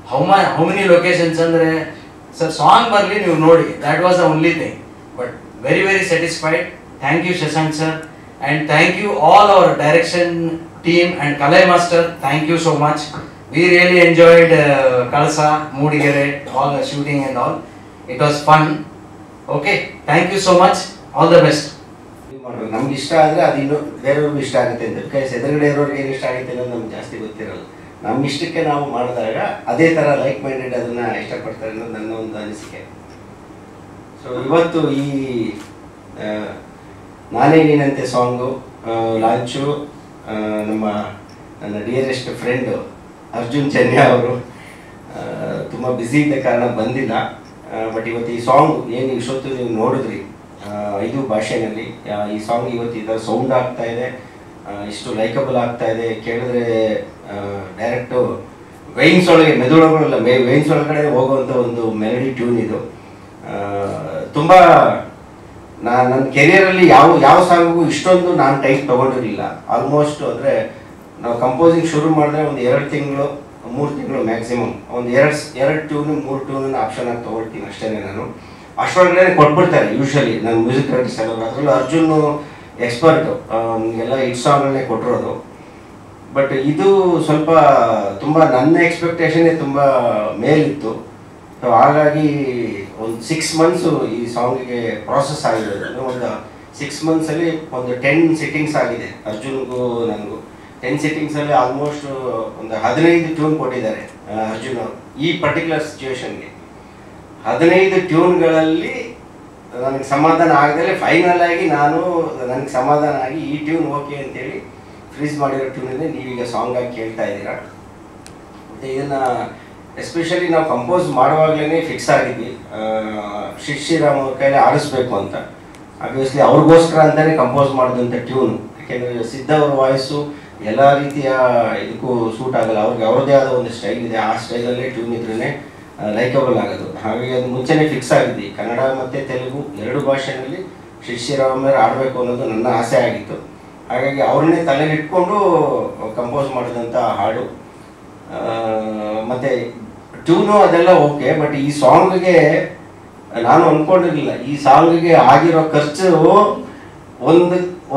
how many locations ಅಂದರೆ, ಸರ್ ಸಾಂಗ್ ಬರಲಿ ನೀವು ನೋಡಿ, that was the only thing. But very very satisfied. Thank you Shashank sir. And thank you all our direction team and Kalai master. Thank you so much. We really enjoyed Kalasa, Mudigere, all the shooting and all. It was fun. Okay, thank you so much. All the best. ಮಾಡಬೇಕು. ನಮ್ಗೆ ಇಷ್ಟ ಆದರೆ ಅದು ಇನ್ನೂ ಬೇರೆಯವ್ರಿಗೂ ಇಷ್ಟ ಆಗುತ್ತೆ ಅಂತ. ಕೈಸ್ ಎದುರುಗಡೆ ಇರೋರಿಗೆ ಏನು ಇಷ್ಟ ಆಗುತ್ತೆ ಅನ್ನೋದು ನಮ್ಗೆ ಜಾಸ್ತಿ ಗೊತ್ತಿರಲ್ಲ. ನಮ್ಮ ಇಷ್ಟಕ್ಕೆ ನಾವು ಮಾಡಿದಾಗ ಅದೇ ಥರ ಲೈಕ್ ಮೈಂಡೆಡ್ ಅದನ್ನು ಇಷ್ಟಪಡ್ತಾರೆ ಅನ್ನೋದು ನನ್ನ ಒಂದು ಅನಿಸಿಕೆ. ಸೊ ಇವತ್ತು ಈ ನಾನೇ ನೀನಂತೆ ಸಾಂಗು ಲಾಂಚು ನನ್ನ ಡಿಯರೆಸ್ಟ್ ಫ್ರೆಂಡು ಅರ್ಜುನ್ ಜನ್ಯ ಅವರು ತುಂಬ ಬ್ಯುಸಿ ಇದ್ದ ಕಾರಣ ಬಂದಿಲ್ಲ. ಬಟ್ ಇವತ್ತು ಈ ಸಾಂಗ್ ಏನು ಇಷ್ಟೊತ್ತು ನೀವು ನೋಡಿದ್ರಿ 5 ಭಾಷೆಯಲ್ಲಿ, ಈ ಸಾಂಗ್ ಇವತ್ತು ಈ ಥರ ಸೌಂಡ್ ಆಗ್ತಾ ಇದೆ, ಇಷ್ಟು ಲೈಕಬಲ್ ಆಗ್ತಾ ಇದೆ. ಕೇಳಿದ್ರೆ ಡೈರೆಕ್ಟು ವೈನ್ಸ್ ಒಳಗೆ, ಮೆದುಳೊಳಗಲ್ಲ, ವೈನ್ಸ್ ಒಳಗಡೆ ಹೋಗುವಂಥ ಒಂದು ಮೆಲಡಿ ಟ್ಯೂನ್ ಇದು. ತುಂಬ ನನ್ನ ಕೆರಿಯರಲ್ಲಿ ಯಾವ ಸಾಂಗಿಗೂ ಇಷ್ಟೊಂದು ನಾನು ಟೈಮ್ ತೊಗೊಂಡಿರಲಿಲ್ಲ. ಆಲ್ಮೋಸ್ಟ್ ಅಂದರೆ ನಾವು ಕಂಪೋಸಿಂಗ್ ಶುರು ಮಾಡಿದ್ರೆ ಒಂದು 2 ತಿಂಗಳು 3 ತಿಂಗಳು ಮ್ಯಾಕ್ಸಿಮಮ್, ಒಂದು 2 ಟ್ಯೂನು 3 ಟ್ಯೂನನ್ನು ಆಪ್ಷನ್ ಆಗಿ ತೊಗೊಳ್ತೀನಿ ಅಷ್ಟೇ ನಾನು. ಅಷ್ಟೊಳಗಡೆ ಕೊಟ್ಬಿಡ್ತಾರೆ ಯೂಶ್ವಲಿ ನನ್ನ ಮ್ಯೂಸಿಕ್ ಡೈರೆಕ್ಟರ್ಸ್ ಎಲ್ಲ. ಅದರಲ್ಲೂ ಅರ್ಜುನ್ ಎಕ್ಸ್ಪರ್ಟು, ಎಲ್ಲ ಹಿಟ್ ಸಾಂಗಲ್ಲೇ ಕೊಟ್ಟಿರೋದು. ಬಟ್ ಇದು ಸ್ವಲ್ಪ ತುಂಬ ನನ್ನ ಎಕ್ಸ್ಪೆಕ್ಟೇಷನ್ನೇ ತುಂಬ ಮೇಲಿತ್ತು. ಸೊ ಹಾಗಾಗಿ ಒಂದು 6 months ಈ ಸಾಂಗಿಗೆ ಪ್ರಾಸೆಸ್ ಆಗಿದೆ. ಒಂದು 6 monthsಲ್ಲಿ ಒಂದು 10 sittings ಆಗಿದೆ ಅರ್ಜುನ್ಗೂ ನನಗೂ. 10 sittingsಲ್ಲಿ ಆಲ್ಮೋಸ್ಟ್ ಒಂದು 15 ಟ್ಯೂನ್ ಕೊಟ್ಟಿದ್ದಾರೆ ಅರ್ಜುನ್ ಅವರು ಈ ಪರ್ಟಿಕ್ಯುಲರ್ ಸಿಚುವೇಶನ್ಗೆ. 15 ಟ್ಯೂನ್ಗಳಲ್ಲಿ ನನಗೆ ಸಮಾಧಾನ ಆಗದಲ್ಲೇ ಫೈನಲ್ ಆಗಿ ನಾನು ನನಗೆ ಸಮಾಧಾನ ಆಗಿ ಈ ಟ್ಯೂನ್ ಓಕೆ ಅಂತೇಳಿ ಫ್ರೀಸ್ ಮಾಡಿರೋ ಟ್ಯೂನನ್ನೇ ನೀವೀಗ ಸಾಂಗ್ ಆಗಿ ಕೇಳ್ತಾ ಇದ್ದೀರಾ. ಮತ್ತು ಇದನ್ನು ಎಸ್ಪೆಷಲಿ ನಾವು ಕಂಪೋಸ್ ಮಾಡುವಾಗಲೇ ಫಿಕ್ಸ್ ಆಗಿದ್ವಿ ಶ್ರೀರಾಮ್ ಅವ್ರ ಕೈಲಿ ಆಡಿಸ್ಬೇಕು ಅಂತ. ಆಬ್ವಿಯಸ್ಲಿ ಅವ್ರಿಗೋಸ್ಕರ ಅಂತಲೇ ಕಂಪೋಸ್ ಮಾಡಿದಂಥ ಟ್ಯೂನು. ಯಾಕೆಂದರೆ ಸಿದ್ಧ ಅವ್ರ ವಾಯ್ಸು ಎಲ್ಲ ರೀತಿಯ ಇದಕ್ಕೂ ಸೂಟ್ ಆಗಲ್ಲ, ಅವ್ರಿಗೆ ಅವ್ರದ್ದೇ ಆದ ಒಂದು ಸ್ಟೈಲ್ ಇದೆ, ಆ ಸ್ಟೈಲಲ್ಲೇ ಟ್ಯೂನ್ ಇದ್ರೇ ಲೈಕಬಲ್ ಆಗೋದು. ಹಾಗಾಗಿ ಅದು ಮುಂಚೆನೇ ಫಿಕ್ಸ್ ಆಗಿದ್ವಿ. ಕನ್ನಡ ಮತ್ತು ತೆಲುಗು 2 ಭಾಷೆಯಲ್ಲಿ ಶ್ರೀರಾಮ್ ಆಡಬೇಕು ಅನ್ನೋದು ನನ್ನ ಆಸೆ ಆಗಿತ್ತು. ಹಾಗಾಗಿ ಅವ್ರನ್ನೇ ತಲೆಯಲ್ಲಿ ಇಟ್ಕೊಂಡು ಕಂಪೋಸ್ ಮಾಡಿದಂಥ ಹಾಡು. ಮತ್ತು ಟ್ಯೂನು ಅದೆಲ್ಲ ಓಕೆ, ಬಟ್ ಈ ಸಾಂಗ್ಗೆ ನಾನು ಅಂದ್ಕೊಂಡಿರಲಿಲ್ಲ. ಈ ಸಾಂಗ್ಗೆ ಆಗಿರೋ ಖರ್ಚು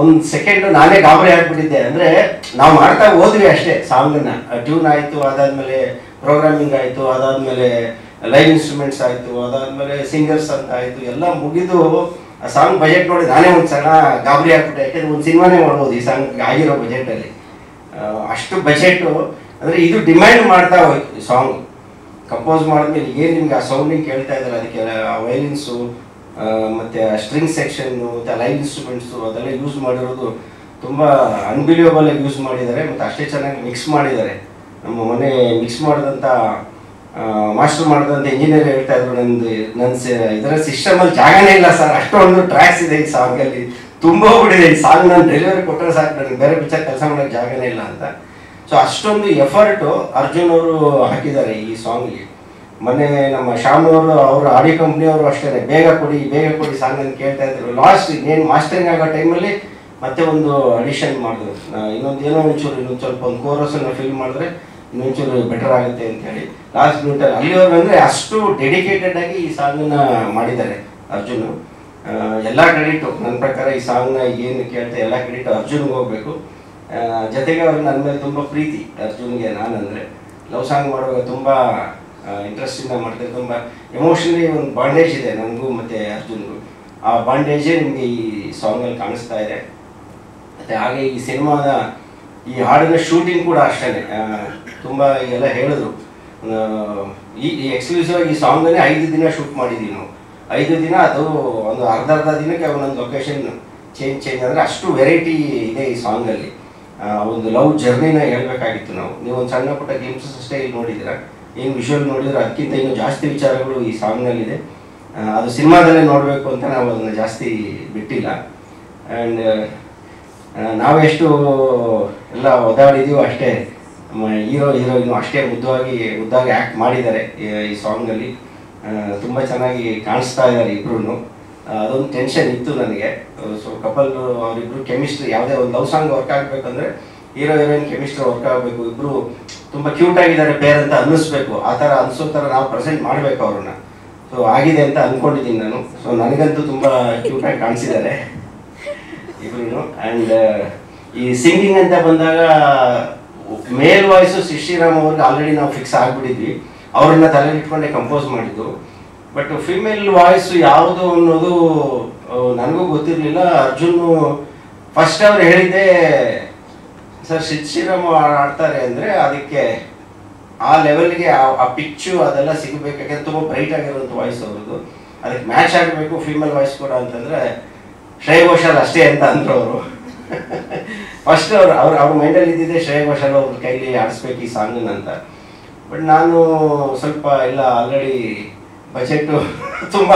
ಒಂದು ಸೆಕೆಂಡ್ ನಾನೇ ಗಾಬರಿ ಆಗಿಬಿಟ್ಟಿದ್ದೆ. ಅಂದರೆ ನಾವು ಮಾಡ್ತಾ ಹೋದ್ವಿ ಅಷ್ಟೇ ಸಾಂಗನ್ನು. ಟ್ಯೂನ್ ಆಯಿತು, ಅದಾದಮೇಲೆ ಪ್ರೋಗ್ರಾಮಿಂಗ್ ಆಯಿತು, ಅದಾದಮೇಲೆ ಲೈವ್ ಇನ್ಸ್ಟ್ರೂಮೆಂಟ್ಸ್ ಆಯಿತು, ಅದಾದಮೇಲೆ ಸಿಂಗರ್ಸ್ ಅಂತ ಆಯಿತು, ಎಲ್ಲ ಮುಗಿದು ಆ ಸಾಂಗ್ ಬಜೆಟ್ ನೋಡಿ ನಾನೇ ಒಂದು ಸಣ್ಣ ಗಾಬರಿ ಆಗ್ಬಿಟ್ಟೆ. ಯಾಕೆಂದರೆ ಒಂದು ಸಿನಿಮಾನೇ ಮಾಡ್ಬೋದು ಈ ಸಾಂಗ್ ಆಗಿರೋ ಬಜೆಟಲ್ಲಿ. ಅಷ್ಟು ಬಜೆಟು ಅಂದರೆ ಇದು ಡಿಮ್ಯಾಂಡ್ ಮಾಡ್ತಾ ಹೋಯ್ತು ಈ ಸಾಂಗ್. ಕಂಪೋಸ್ ಮಾಡಿದ್ಮೇಲೆ ಏನು ನಿಮ್ಗೆ ಆ ಸೌಂಡಿಂಗ್ ಕೇಳ್ತಾ ಇದ್ದಾರೆ, ಅದಕ್ಕೆ ವೈಲಿನ್ಸು ಮತ್ತು ಸ್ಟ್ರಿಂಗ್ ಸೆಕ್ಷನ್ನು ಮತ್ತು ಲೈವ್ ಇನ್ಸ್ಟ್ರೂಮೆಂಟ್ಸು ಅದೆಲ್ಲ ಯೂಸ್ ಮಾಡಿರೋದು ತುಂಬ ಅನ್ಬಿಲಿಯಬಲ್ ಆಗಿ ಯೂಸ್ ಮಾಡಿದ್ದಾರೆ. ಮತ್ತು ಅಷ್ಟೇ ಚೆನ್ನಾಗಿ ಮಿಕ್ಸ್ ಮಾಡಿದ್ದಾರೆ. ನಮ್ಮ ಮನೆ ಮಿಕ್ಸ್ ಮಾಡಿದಂಥ ಮಾಸ್ಟರ್ ಮಾಡಿದಂಥ ಇಂಜಿನಿಯರ್ ಹೇಳ್ತಾ ಇದ್ರು, ನನ್ನ ಇದರ ಸಿಸ್ಟಮಲ್ಲಿ ಜಾಗನೇ ಇಲ್ಲ ಸರ್, ಅಷ್ಟೊಂದು ಟ್ರ್ಯಾಕ್ಸ್ ಇದೆ ಈ ಸಾಂಗಲ್ಲಿ, ತುಂಬ ಹೋಗ್ಬಿಟ್ಟಿದೆ ಈ ಸಾಂಗ್. ನಾನು ಡೆಲಿವರಿ ಕೊಟ್ಟರೆ ಸಾಕು, ನನಗೆ ಬೇರೆ ಪಿಕ್ಚರ್ ಕೆಲಸ ಮಾಡೋಕ್ಕೆ ಜಾಗನೇ ಇಲ್ಲ ಅಂತ. ಸೊ ಅಷ್ಟೊಂದು ಎಫರ್ಟು ಅರ್ಜುನ್ ಅವರು ಹಾಕಿದ್ದಾರೆ ಈ ಸಾಂಗ್ಗೆ. ಮೊನ್ನೆ ನಮ್ಮ ಶ್ಯಾಮ್ ಅವರು ಅವ್ರ ಆಡಿಯೋ ಕಂಪ್ನಿಯವರು ಅಷ್ಟೇ ಬೇಗ ಕೊಡಿ ಸಾಂಗನ್ನು ಕೇಳ್ತಾ ಇದ್ರು. ಲಾಸ್ಟ್ ಇನ್ನೇನು ಮಾಸ್ಟರಿಂಗ್ ಆಗೋ ಟೈಮಲ್ಲಿ ಮತ್ತೆ ಒಂದು ಅಡಿಷನ್ ಮಾಡಿದ್ರು, ಇನ್ನೊಂದು ಸ್ವಲ್ಪ ಒಂದು ಕೋರಸನ್ನು ಫಿಲ್ ಮಾಡಿದ್ರೆ ಇನ್ನೊಂಚೂರು ಬೆಟರ್ ಆಗುತ್ತೆ ಅಂತೇಳಿ ಲಾಸ್ಟ್ ಮಿನಿಟಲ್ಲಿ. ಅಲ್ಲಿವರೆಗೂ ಅಂದರೆ ಅಷ್ಟು ಡೆಡಿಕೇಟೆಡ್ ಆಗಿ ಈ ಸಾಂಗನ್ನು ಮಾಡಿದ್ದಾರೆ ಅರ್ಜುನ್. ಎಲ್ಲ ಕ್ರೆಡಿಟು ನನ್ನ ಪ್ರಕಾರ ಈ ಸಾಂಗ್ನ ಏನು ಕೇಳ್ತಾ ಎಲ್ಲ ಕ್ರೆಡಿಟ್ ಅರ್ಜುನ್ಗೆ ಹೋಗಬೇಕು. ಜೊತೆಗೆ ಅವ್ರಿಗೆ ನನ್ನ ಮೇಲೆ ತುಂಬ ಪ್ರೀತಿ ಅರ್ಜುನ್ಗೆ. ನಾನಂದರೆ ಲವ್ ಸಾಂಗ್ ಮಾಡುವಾಗ ತುಂಬ ಇಂಟ್ರೆಸ್ಟಿಂದ ಮಾಡ್ತಾರೆ, ತುಂಬ ಎಮೋಷನಲಿ ಒಂದು ಬಾಂಡೇಜ್ ಇದೆ ನನಗೂ ಮತ್ತು ಅರ್ಜುನ್ಗೂ. ಆ ಬಾಂಡೇಜೇ ನಿಮಗೆ ಈ ಸಾಂಗಲ್ಲಿ ಕಾಣಿಸ್ತಾ ಇದೆ. ಮತ್ತು ಹಾಗೆ ಈ ಸಿನಿಮಾದ ಈ ಹಾಡಿನ ಶೂಟಿಂಗ್ ಕೂಡ ಅಷ್ಟೇ ತುಂಬ ಎಲ್ಲ ಹೇಳಿದ್ರು. ಈ ಎಕ್ಸ್ಕ್ಲೂಸಿವ್ ಆಗಿ ಈ ಸಾಂಗನ್ನೇ 5 ದಿನ ಶೂಟ್ ಮಾಡಿದ್ದೀವಿ ನಾವು. 5 ದಿನ ಅದು ಒಂದು ಅರ್ಧ ದಿನಕ್ಕೆ ಒಂದೊಂದು ಲೊಕೇಶನ್ ಚೇಂಜ್ ಅಂದರೆ ಅಷ್ಟು ವೆರೈಟಿ ಇದೆ ಈ ಸಾಂಗಲ್ಲಿ. ಒಂದು ಲವ್ ಜರ್ನಿನ ಹೇಳ್ಬೇಕಾಗಿತ್ತು ನಾವು. ನೀವು ಒಂದು ಸಣ್ಣ ಪುಟ್ಟ ಗ್ಲಿಮ್ಸಸ್ ಅಷ್ಟೇ ಇಲ್ಲಿ ನೋಡಿದ್ದೀರಾ, ಏನು ವಿಷುವಲ್ ನೋಡಿದ್ರೆ ಅದಕ್ಕಿಂತ ಇನ್ನೂ ಜಾಸ್ತಿ ವಿಚಾರಗಳು ಈ ಸಾಂಗ್ನಲ್ಲಿದೆ. ಅದು ಸಿನಿಮಾದಲ್ಲೇ ನೋಡಬೇಕು ಅಂತ ನಾವು ಅದನ್ನು ಜಾಸ್ತಿ ಬಿಟ್ಟಿಲ್ಲ. ಆ್ಯಂಡ್ ನಾವೆಷ್ಟು ಎಲ್ಲ ಒದ್ದಾಡಿದೀವೋ ಅಷ್ಟೇ ಹೀರೋಯಿನ್ನು ಅಷ್ಟೇ ಮುದ್ದಾಗಿ ಆ್ಯಕ್ಟ್ ಮಾಡಿದ್ದಾರೆ ಈ ಸಾಂಗಲ್ಲಿ. ತುಂಬ ಚೆನ್ನಾಗಿ ಕಾಣಿಸ್ತಾ ಇದ್ದಾರೆ ಇಬ್ಬರೂ. ಅದೊಂದು ಟೆನ್ಷನ್ ಇತ್ತು ನನಗೆ. ಸೊ ಕಪಲ್ ಅವರಿಬ್ಬರು ಕೆಮಿಸ್ಟ್ರಿ, ಯಾವುದೇ ಒಂದು ಲವ್ ಸಾಂಗ್ ವರ್ಕ್ ಆಗಬೇಕಂದ್ರೆ ಹೀರೋಯಿನ್ ಕೆಮಿಸ್ಟ್ರಿ ವರ್ಕ್ ಆಗಬೇಕು, ಇಬ್ಬರು ತುಂಬ ಕ್ಯೂಟ್ ಆಗಿದ್ದಾರೆ ಪೇರ್ ಅಂತ ಅನ್ನಿಸ್ಬೇಕು. ಆ ಥರ ಅನಿಸೋ ಥರ ನಾವು ಪ್ರೆಸೆಂಟ್ ಮಾಡಬೇಕು ಅವ್ರನ್ನ. ಸೊ ಆಗಿದೆ ಅಂತ ಅಂದ್ಕೊಂಡಿದ್ದೀನಿ ನಾನು. ಸೊ ನನಗಂತೂ ತುಂಬ ಕ್ಯೂಟಾಗಿ ಕಾಣಿಸಿದ್ದಾರೆ ಇಬ್ಬರೂ. ಆ್ಯಂಡ್ ಈ ಸಿಂಗಿಂಗ್ ಅಂತ ಬಂದಾಗ ಮೇಲ್ ವಾಯ್ಸು ಶ್ರೀರಾಮ್ ಅವ್ರಿಗೆ ಆಲ್ರೆಡಿ ನಾವು ಫಿಕ್ಸ್ ಆಗಿಬಿಟ್ಟಿದ್ವಿ, ಅವ್ರನ್ನ ತಲೆಯಲ್ಲಿ ಇಟ್ಕೊಂಡೆ ಕಂಪೋಸ್ ಮಾಡಿದ್ದು. ಬಟ್ ಫಿಮೇಲ್ ವಾಯ್ಸು ಯಾವುದು ಅನ್ನೋದು ನನಗೂ ಗೊತ್ತಿರಲಿಲ್ಲ. ಅರ್ಜುನು ಫಸ್ಟ್ ಅವ್ರು ಹೇಳಿದ್ದೆ, ಸರ್ ಶ್ರೀರಾಮ್ ಆಡ್ತಾರೆ ಅಂದರೆ ಅದಕ್ಕೆ ಆ ಲೆವೆಲ್ಗೆ ಆ ಪಿಚ್ಚು ಅದೆಲ್ಲ ಸಿಗಬೇಕು, ಯಾಕೆಂದ್ರೆ ತುಂಬ ಬ್ರೈಟ್ ಆಗಿರೋಂಥ ವಾಯ್ಸ್ ಅವ್ರದ್ದು, ಅದಕ್ಕೆ ಮ್ಯಾಚ್ ಆಗಬೇಕು ಫಿಮೇಲ್ ವಾಯ್ಸ್ ಕೂಡ ಅಂತಂದರೆ ಶ್ರೇಯಾ ಘೋಷಾಲ್ ಅಷ್ಟೇ ಅಂತ ಅಂದರು ಅವರು. ಫಸ್ಟ್ ಅವ್ರ ಮೈಂಡಲ್ಲಿ ಇದ್ದಿದ್ದೆ ಶ್ರೇಯಾ ಘೋಷಾಲ್ ಅವ್ರ ಕೈಲಿ ಆಡಿಸ್ಬೇಕು ಈ ಸಾಂಗನ್ನ ಅಂತ. ಬಟ್ ನಾನು ಸ್ವಲ್ಪ ಇಲ್ಲ, ಆಲ್ರೆಡಿ ಬಜೆಟ್ಟು ತುಂಬ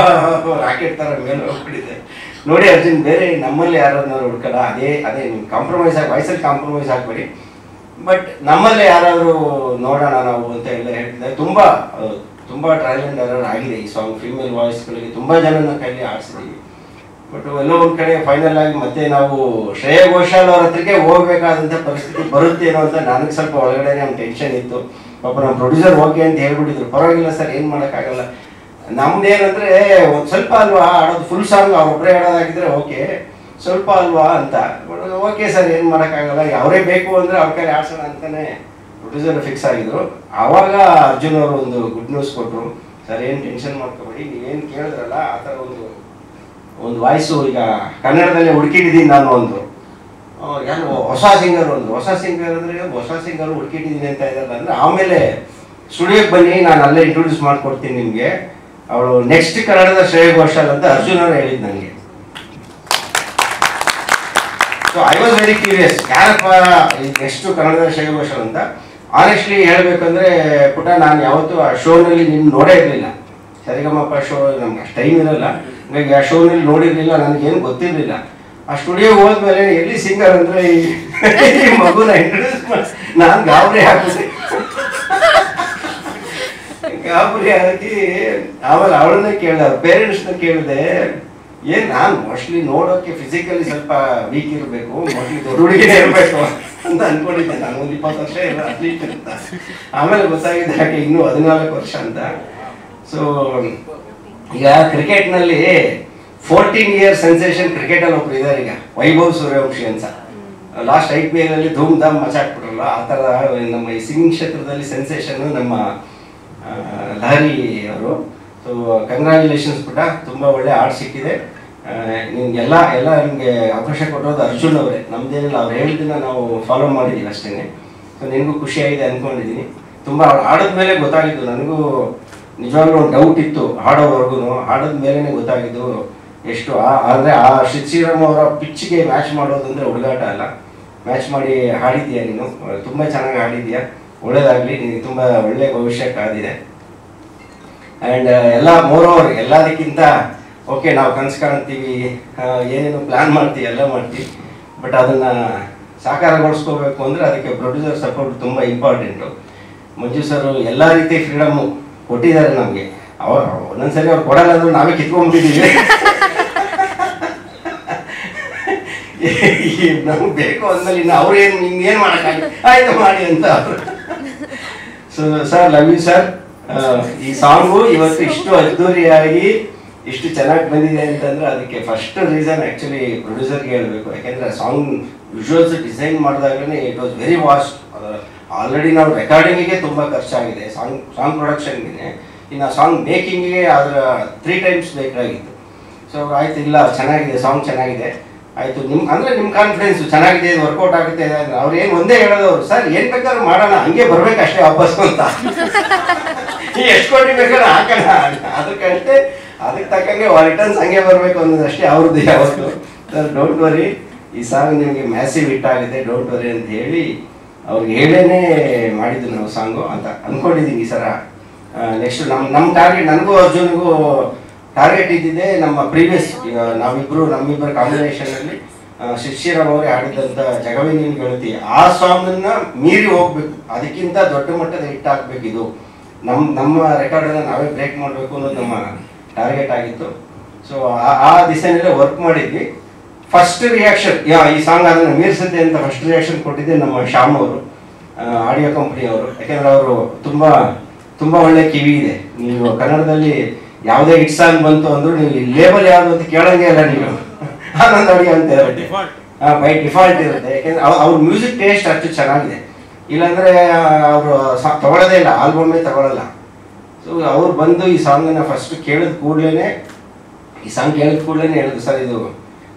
ರಾಕೆಟ್ ಥರ ಮೇಲೆ ಹೋಗ್ಬಿಟ್ಟಿದೆ. ನೋಡಿ ಅರ್ಜುನ್, ಬೇರೆ ನಮ್ಮಲ್ಲಿ ಯಾರಾದ್ರೂ ಹುಡ್ಕಲ್ಲ, ಅದೇ ಕಾಂಪ್ರಮೈಸ್ ಆಗಿ ವಾಯ್ಸಲ್ಲಿ ಕಾಂಪ್ರಮೈಸ್ ಆಗಬೇಡಿ, ಬಟ್ ನಮ್ಮಲ್ಲೇ ಯಾರಾದರೂ ನೋಡೋಣ ನಾವು ಅಂತ ಎಲ್ಲ ಹೇಳ್ತಿದ್ದಾರೆ. ತುಂಬ ಟ್ರಯಲ್ ಆ್ಯಂಡ್ ಎರರ್ ಆಗಿದೆ ಈ ಸಾಂಗ್. ಫೀಮೇಲ್ ವಾಯ್ಸ್ಗಳಿಗೆ ತುಂಬ ಜನನ ಕೈಲಿ ಆಡಿಸಿದ್ದೀವಿ. ಬಟ್ ಎಲ್ಲೋ ಒಂದು ಕಡೆ ಫೈನಲ್ ಆಗಿ ಮತ್ತೆ ನಾವು ಶ್ರೇಯಾ ಘೋಷಾಲ್ ಅವ್ರ ಹತ್ರಕ್ಕೆ ಹೋಗ್ಬೇಕಾದಂಥ ಪರಿಸ್ಥಿತಿ ಬರುತ್ತೇನೋ ಅಂತ ನನಗೆ ಸ್ವಲ್ಪ ಒಳಗಡೆ ನಮ್ಮ ಟೆನ್ಷನ್ ಇತ್ತು. ಪಾಪ ನಮ್ಮ ಪ್ರೊಡ್ಯೂಸರ್ ಓಕೆ ಅಂತ ಹೇಳ್ಬಿಟ್ಟಿದ್ರು, ಪರವಾಗಿಲ್ಲ ಸರ್ ಏನು ಮಾಡೋಕ್ಕಾಗಲ್ಲ, ನಮ್ದೇನಂದರೆ ಒಂದು ಸ್ವಲ್ಪ ಅಲ್ವಾ ಆಡೋದು, ಫುಲ್ ಸಾಂಗ್ ಅವ್ರೊಬ್ಬರೇ ಆಡೋದಾಗಿದ್ರೆ ಓಕೆ, ಸ್ವಲ್ಪ ಅಲ್ವಾ ಅಂತ. ಓಕೆ ಸರ್ ಏನು ಮಾಡೋಕ್ಕಾಗಲ್ಲ, ಅವರೇ ಬೇಕು ಅಂದರೆ ಅವ್ರ ಕೈಲಿ ಆಡ್ಸೋಣ ಅಂತಲೇ ಪ್ರೊಡ್ಯೂಸರ್ ಫಿಕ್ಸ್ ಆಗಿದ್ರು. ಆವಾಗ ಅರ್ಜುನ್ ಅವರು ಒಂದು ಗುಡ್ ನ್ಯೂಸ್ ಕೊಟ್ಟರು, ಸರ್ ಏನು ಟೆನ್ಷನ್ ಮಾಡ್ಕೊಬೇಡಿ, ನೀವೇನು ಕೇಳಿದ್ರಲ್ಲ ಆ ಥರ ಒಂದು ವಾಯ್ಸು ಈಗ ಕನ್ನಡದಲ್ಲೇ ಹುಡುಕಿಟ್ಟಿದ್ದೀನಿ ನಾನು. ಯಾರು ಹೊಸ ಸಿಂಗರ್ ಅಂದರೆ ಹೊಸ ಸಿಂಗರ್ ಹುಡುಕಿಟ್ಟಿದ್ದೀನಿ ಅಂತ ಇದ್ದಾರೆ ಅಂದರೆ, ಆಮೇಲೆ ಸ್ಟುಡಿಯೋಗೆ ಬನ್ನಿ ನಾನು ಅಲ್ಲೇ ಇಂಟ್ರೊಡ್ಯೂಸ್ ಮಾಡ್ಕೊಡ್ತೀನಿ ನಿಮಗೆ, ಅವಳು ನೆಕ್ಸ್ಟ್ ಕನ್ನಡದ ಶ್ರೇಯಾ ಘೋಷಾಲ್ ಅಂತ ಅರ್ಜುನ್ ಅವರು ಹೇಳಿದ್ ನನಗೆ. So I was very curious, ಯಾರಪ್ಪ ನೆಕ್ಸ್ಟ್ ಕನ್ನಡದ ಶ್ರೇಯಾ ಘೋಷಾಲ್ ಅಂತ. ಆನೆಸ್ಟ್ಲಿ ಹೇಳ್ಬೇಕಂದ್ರೆ ಪುಟ, ನಾನು ಯಾವತ್ತೂ ಆ ಶೋನಲ್ಲಿ ನಿನ್ನ ನೋಡೇ ಇರಲಿಲ್ಲ. ಸರಿಗಮಪ ಶೋ ನಮ್ಗೆ ಅಷ್ಟು ಟೈಮ್ ಇರಲ್ಲ, ಹಾಗಾಗಿ ಆ ಶೋನಲ್ಲಿ ನೋಡಿರಲಿಲ್ಲ, ನನಗೇನು ಗೊತ್ತಿರಲಿಲ್ಲ. ಆ ಸ್ಟುಡಿಯೋಗೆ ಹೋದ್ಮೇಲೆ ಎಲ್ಲಿ ಸಿಂಗರ್ ಅಂದರೆ ಈ ಮಗುನ ಇಂಟ್ರೊಡ್ಯೂಸ್ ಮಾಡಿ ನಾನು ಗಾಬರಿ ಹಾಕಿದೆ. ಗಾಬರಿ ಆಗಿ ಆಮೇಲೆ ಅವಳನ್ನೇ ಕೇಳಿದೆ, ಅವ್ರ ಪೇರೆಂಟ್ಸ್ನ ಕೇಳಿದೆ, ಏನು ನಾನು ಮೋಸ್ಟ್ಲಿ ನೋಡೋಕ್ಕೆ ಫಿಸಿಕಲಿ ಸ್ವಲ್ಪ ವೀಕ್ ಇರಬೇಕು, ಮೋಸ್ಟ್ಲಿ ದೊಡ್ಡ ಹುಡುಗಿನೇ ಇರಬೇಕು ಅಂತ ಅನ್ಕೊಂಡಿದ್ದೆ ನಾನು. ಒಂದು 20 ವರ್ಷ ಇಲ್ಲ ಅಟ್ಲೀಸ್ಟ್ ಅಂತ. ಆಮೇಲೆ ಗೊತ್ತಾಗಿದೆ ಯಾಕೆ ಇನ್ನೂ 14 ವರ್ಷ ಅಂತ. ಸೊ ಈಗ ಕ್ರಿಕೆಟ್ನಲ್ಲಿ 14 ಇಯರ್ ಸೆನ್ಸೇಷನ್ ಕ್ರಿಕೆಟಲ್ಲಿ ಒಬ್ರು ಇದ್ದಾರೆ ಈಗ, ವೈಭವ್ ಸೂರ್ಯವಂಶಿ ಅಂತ. ಲಾಸ್ಟ್ IPL ಅಲ್ಲಿ ಧೂಮ್ ಧಾಮ್ ಮಚಾಕ್ಬಿಟ್ರಲ್ಲ, ಆ ಥರ ನಮ್ಮ ಈ ಸಿಂಗಿಂಗ್ ಕ್ಷೇತ್ರದಲ್ಲಿ ಸೆನ್ಸೇಷನ್ ನಮ್ಮ ಲಹರಿ ಅವರು. ಸೊ ಕಂಗ್ರ್ಯಾಚುಲೇಷನ್ಸ್ ಪುಟ, ತುಂಬ ಒಳ್ಳೆ ಹಾಡು ಸಿಕ್ಕಿದೆ ನಿಮ್ಗೆಲ್ಲ. ನಿಮಗೆ ಅವಕಾಶ ಕೊಟ್ಟಿರೋದು ಅರ್ಜುನ್ ಅವರೇ, ನಮ್ದೇನಿಲ್ಲ, ಅವ್ರು ಹೇಳಿದ್ದನ್ನ ನಾವು ಫಾಲೋ ಮಾಡಿದ್ದೀವಿ ಅಷ್ಟೇ. ಸೊ ನಿನಗೂ ಖುಷಿಯಾಗಿದೆ ಅಂದ್ಕೊಂಡಿದ್ದೀನಿ. ತುಂಬ ಹಾಡಿದ ಮೇಲೆ ಗೊತ್ತಾಗಿದ್ದು ನನಗೂ, ನಿಜವಾಗ್ಲೂ ಒಂದು ಡೌಟ್ ಇತ್ತು ಹಾಡೋವರೆಗೂ. ಹಾಡಿದ ಮೇಲೇ ಗೊತ್ತಾಗಿದ್ದು ಎಷ್ಟು ಅಂದರೆ ಆ ಶ್ರೀರಾಮ್ ಅವರ ಪಿಚ್ಗೆ ಮ್ಯಾಚ್ ಮಾಡೋದಂದರೆ ಹುಡುಗಾಟ ಅಲ್ಲ. ಮ್ಯಾಚ್ ಮಾಡಿ ಹಾಡಿದ್ದೀಯಾ ನೀನು, ತುಂಬ ಚೆನ್ನಾಗಿ ಹಾಡಿದ್ದೀಯಾ, ಒಳ್ಳೇದಾಗಲಿ, ನಿನಗೆ ತುಂಬ ಒಳ್ಳೆಯ ಭವಿಷ್ಯ ಕಾದಿದೆ. ಆ್ಯಂಡ್ ಎಲ್ಲ ಮೋರೋವರ್ ಎಲ್ಲದಕ್ಕಿಂತ ಓಕೆ, ನಾವು ಕನಸು ಕಾಣ್ತೀವಿ, ಏನೇನು ಪ್ಲ್ಯಾನ್ ಮಾಡ್ತೀವಿ, ಎಲ್ಲ ಮಾಡ್ತೀವಿ, ಬಟ್ ಅದನ್ನು ಸಾಕಾರಗೊಳಿಸ್ಕೋಬೇಕು ಅಂದರೆ ಅದಕ್ಕೆ ಪ್ರೊಡ್ಯೂಸರ್ ಸಪೋರ್ಟ್ ತುಂಬ ಇಂಪಾರ್ಟೆಂಟು. ಮಂಜು ಸರ್ ಎಲ್ಲ ರೀತಿ ಫ್ರೀಡಮ್ಮು ಕೊಟ್ಟಿದ್ದಾರೆ ನಮಗೆ. ಒಂದೊಂದ್ಸರಿ ಅವ್ರು ಕೊಡಲ್ಲ ಅಂದ್ರೂ ನಾವೇ ಕಿತ್ಕೊಂಡ್ಬಿಟ್ಟಿದ್ದೀವಿ. ನಮ್ಗೆ ಬೇಕು ಅಂದ್ಮೇಲೆ ಇನ್ನು ಅವ್ರು ಏನು ನಿಮ್ಗೇನು ಮಾಡೋಕ್ಕಾಗಲ್ಲ, ಆಯ್ತು ಮಾಡಿ ಅಂತ ಅವರು. So sir, love you sir. ಈ ಸಾಂಗು ಇವತ್ತು ಇಷ್ಟು ಅದ್ದೂರಿಯಾಗಿ ಇಷ್ಟು ಚೆನ್ನಾಗಿ ಬಂದಿದೆ ಅಂತಂದ್ರೆ ಅದಕ್ಕೆ ಫಸ್ಟ್ ರೀಸನ್ ಆ್ಯಕ್ಚುಲಿ ಪ್ರೊಡ್ಯೂಸರ್ಗೆ ಹೇಳಬೇಕು. ಯಾಕೆಂದರೆ ಸಾಂಗ್ ವಿಜುವಲ್ಸ್ ಡಿಸೈನ್ ಮಾಡಿದಾಗಲೇ it was very vast. Already ನಾವು ರೆಕಾರ್ಡಿಂಗಿಗೆ ತುಂಬ ಖರ್ಚಾಗಿದೆ, ಸಾಂಗ್ ಪ್ರೊಡಕ್ಷನ್ಗೆ. ಇನ್ನು ಸಾಂಗ್ ಮೇಕಿಂಗಿಗೆ ಅದರ 3 times ಬೇಕಾಗಿತ್ತು. ಸೊ ಆಯ್ತು, ಇಲ್ಲ ಚೆನ್ನಾಗಿದೆ, ಸಾಂಗ್ ಚೆನ್ನಾಗಿದೆ, ಆಯಿತು. ನಿಮ್ಮ ಕಾನ್ಫಿಡೆನ್ಸು ಚೆನ್ನಾಗಿದೆ, ಇದು ವರ್ಕೌಟ್ ಆಗುತ್ತೆ. ಅವ್ರು ಏನು ಒಂದೇ ಹೇಳೋದವ್ರು, ಸರ್ ಏನು ಬೇಕಾದ್ರೂ ಮಾಡೋಣ, ಹಂಗೆ ಬರ್ಬೇಕಷ್ಟೇ ವಾಪಸ್ಸು ಅಂತ. ಎಷ್ಟು ಕೋಟಿ ಬೇಕಾದ್ರೆ ಹಾಕೋಣ, ಅದಕ್ಕೆ ತಕ್ಕಂಗೆ ರಿಟರ್ನ್ಸ್ ಹಂಗೆ ಬರಬೇಕು ಅನ್ನೋದಷ್ಟೇ ಅವ್ರದ್ದು ಯಾವತ್ತು. ಸರ್ ಡೋಂಟ್ ವರಿ, ಈ ಸಾಂಗ್ ನಿಮಗೆ ಮ್ಯಾಸಿವ್ ಹಿಟ್ ಆಗಿದೆ, ಡೋಂಟ್ ವರಿ ಅಂತ ಹೇಳಿ ಅವ್ರಿಗೆ ಹೇಳೇನೆ ಮಾಡಿದ್ದು ನಾವು ಸಾಂಗು ಅಂತ ಅಂದ್ಕೊಂಡಿದ್ದೀನಿ ಈ ಸರ. ನೆಕ್ಸ್ಟ್ ನಮ್ಮ ಟಾರ್ಗೆಟ್, ನನಗೂ ಅರ್ಜುನ್ಗೂ ಟಾರ್ಗೆಟ್ ಇದ್ದಿದೆ. ನಮ್ಮ ಪ್ರೀವಿಯಸ್ ನಮ್ಮಿಬ್ಬರ ಕಾಂಬಿನೇಷನಲ್ಲಿ ಶ್ರೀರಾಮ್ ಅವರೇ ಆಡಿದಂಥ ಜಗವೇ ನೀನು ಗೆಳತಿ, ಆ ಸಾಂಗನ್ನು ಮೀರಿ ಹೋಗ್ಬೇಕು, ಅದಕ್ಕಿಂತ ದೊಡ್ಡ ಮಟ್ಟದ ಹಿಟ್ ಆಗಬೇಕು. ಇದು ನಮ್ಮ ರೆಕಾರ್ಡನ್ನು ನಾವೇ ಬ್ರೇಕ್ ಮಾಡಬೇಕು ಅನ್ನೋದು ನಮ್ಮ ಟಾರ್ಗೆಟ್ ಆಗಿತ್ತು. ಸೊ ಆ ದಿಸೆಯಲ್ಲೇ ವರ್ಕ್ ಮಾಡಿದ್ವಿ. ಫಸ್ಟ್ ರಿಯಾಕ್ಷನ್ ಈ ಸಾಂಗ್ ಅದನ್ನು ಮೀರಿಸುತ್ತೆ ಅಂತ ಫಸ್ಟ್ ರಿಯಾಕ್ಷನ್ ಕೊಟ್ಟಿದ್ದೆ ನಮ್ಮ ಶ್ಯಾಮ್ ಅವರು, ಆಡಿಯೋ ಕಂಪ್ನಿಯವರು. ಯಾಕೆಂದರೆ ಅವರು ತುಂಬ ಒಳ್ಳೆ ಕಿವಿ ಇದೆ. ನೀವು ಕನ್ನಡದಲ್ಲಿ ಯಾವುದೇ ಹಿಟ್ ಸಾಂಗ್ ಬಂತು ಅಂದರೂ ನೀವು ಲೇಬಲ್ ಯಾವುದು ಅಂತ ಕೇಳೋಂಗೆ ಇಲ್ಲ, ನೀವು ಆನಂದ್ ಆಡಿಯೋ ಅಂತ ಇರುತ್ತೆ, ಬೈ ಡಿಫಾಲ್ಟ್ ಇರುತ್ತೆ. ಯಾಕೆಂದರೆ ಅವ್ರ ಮ್ಯೂಸಿಕ್ ಟೇಸ್ಟ್ ಅಷ್ಟು ಚೆನ್ನಾಗಿದೆ. ಇಲ್ಲಾಂದರೆ ಅವರು ತಗೊಳ್ಳೋದೇ ಇಲ್ಲ, ಆಲ್ಬಮ್ಮೇ ತಗೊಳ್ಳಲ್ಲ. ಸೊ ಅವ್ರು ಬಂದು ಈ ಸಾಂಗನ್ನು ಫಸ್ಟ್ ಕೇಳಿದ ಕೂಡಲೇ ಹೇಳಿದ್ರು, ಸರ್ ಇದು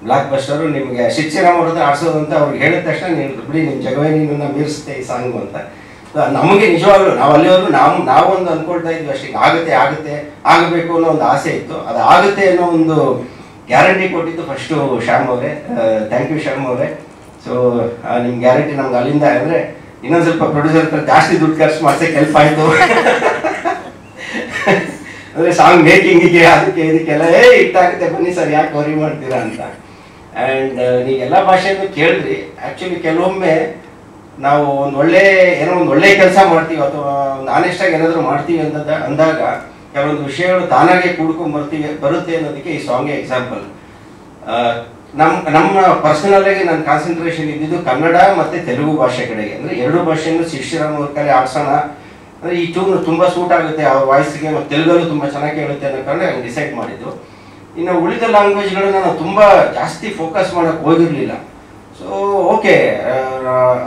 ಬ್ಲಾಕ್ ಬಸ್ಟರು, ನಿಮಗೆ ಶ್ರೀರಾಮ್ ಅವ್ರ ಹತ್ರ ಆಡ್ಸೋದು ಅಂತ ಅವ್ರಿಗೆ ಹೇಳಿದ ತಕ್ಷಣ ನೀವು ಬಿಡಿ, ನಿಮ್ಮ ಜಗವೇ ನೀನನ್ನು ಮೀರಿಸುತ್ತೆ ಈ ಸಾಂಗು ಅಂತ. ನಮಗೆ ನಿಜವಾಗ್ಲೂ ನಾವು ಅಲ್ಲಿವರೆಗೂ ನಾವೊಂದು ಅಂದ್ಕೊಳ್ತಾ ಇದ್ವಿ ಅಷ್ಟೇ, ಆಗುತ್ತೆ ಆಗಬೇಕು ಅನ್ನೋ ಒಂದು ಆಸೆ ಇತ್ತು. ಅದು ಆಗುತ್ತೆ ಅನ್ನೋ ಒಂದು ಗ್ಯಾರಂಟಿ ಕೊಟ್ಟಿದ್ದು ಫಸ್ಟು ಶ್ಯಾಮ್ ಅವರೇ. ಥ್ಯಾಂಕ್ ಯು ಶ್ಯಾಮ್ ಅವರೇ. ಸೊ ನಿಮ್ಮ ಗ್ಯಾರಂಟಿ ನಮ್ಗೆ ಅಲ್ಲಿಂದ ಅಂದರೆ ಇನ್ನೊಂದು ಸ್ವಲ್ಪ ಪ್ರೊಡ್ಯೂಸರ್ ಹತ್ರ ಜಾಸ್ತಿ ದುಡ್ಡು ಖರ್ಚು ಮಾಡ್ಸೋಕ್ಕೆ ಹೆಲ್ಪ್ ಆಯಿತು. ಅಂದರೆ ಸಾಂಗ್ ಮೇಕಿಂಗಿಗೆ ಅದಕ್ಕೆ ಇದಕ್ಕೆಲ್ಲ ಹಿಟ್ಟಾಗುತ್ತೆ, ಬನ್ನಿ ಸರ್ ಯಾಕೆ ವರಿ ಮಾಡ್ತೀರಾ ಅಂತ. ಆ್ಯಂಡ್ ನೀವೆಲ್ಲ ಭಾಷೆಯನ್ನು ಕೇಳಿದ್ರಿ. ಆ್ಯಕ್ಚುಲಿ ಕೆಲವೊಮ್ಮೆ ನಾವು ಒಂದು ಒಳ್ಳೆ ಕೆಲಸ ಮಾಡ್ತೀವಿ ಅಥವಾ ಒಂದು ಆನೆಸ್ಟಾಗಿ ಏನಾದರೂ ಮಾಡ್ತೀವಿ ಅಂದಾಗ ಕೆಲವೊಂದು ವಿಷಯಗಳು ತಾನಾಗೆ ಬರುತ್ತೆ ಅನ್ನೋದಕ್ಕೆ ಈ ಸಾಂಗೇ ಎಕ್ಸಾಂಪಲ್. ನಮ್ಮ ಪರ್ಸನಲಾಗಿ ನನ್ನ ಕಾನ್ಸಂಟ್ರೇಷನ್ ಇದ್ದಿದ್ದು ಕನ್ನಡ ಮತ್ತು ತೆಲುಗು ಭಾಷೆ ಕಡೆಗೆ. ಅಂದರೆ 2 ಭಾಷೆಯನ್ನು ಶ್ರೀರಾಮ್ ಅವ್ರ ಕಲೆ ಆಡ್ಸೋಣ, ಅಂದರೆ ಈ ಟ್ಯೂನ್ ತುಂಬ ಸೂಟ್ ಆಗುತ್ತೆ ಅವ್ರ ವಾಯ್ಸ್ಗೆ, ಮತ್ತು ತೆಲುಗಲ್ಲೂ ತುಂಬ ಚೆನ್ನಾಗಿ ಕೇಳುತ್ತೆ ಅನ್ನೋ ಕಾರಣ ಡಿಸೈಡ್ ಮಾಡಿದ್ದು. ಇನ್ನು ಉಳಿದ ಲ್ಯಾಂಗ್ವೇಜ್ಗಳನ್ನ ನಾವು ತುಂಬ ಜಾಸ್ತಿ ಫೋಕಸ್ ಮಾಡೋಕ್ಕೆ ಹೋಗಿರಲಿಲ್ಲ. ಸೊ ಓಕೆ,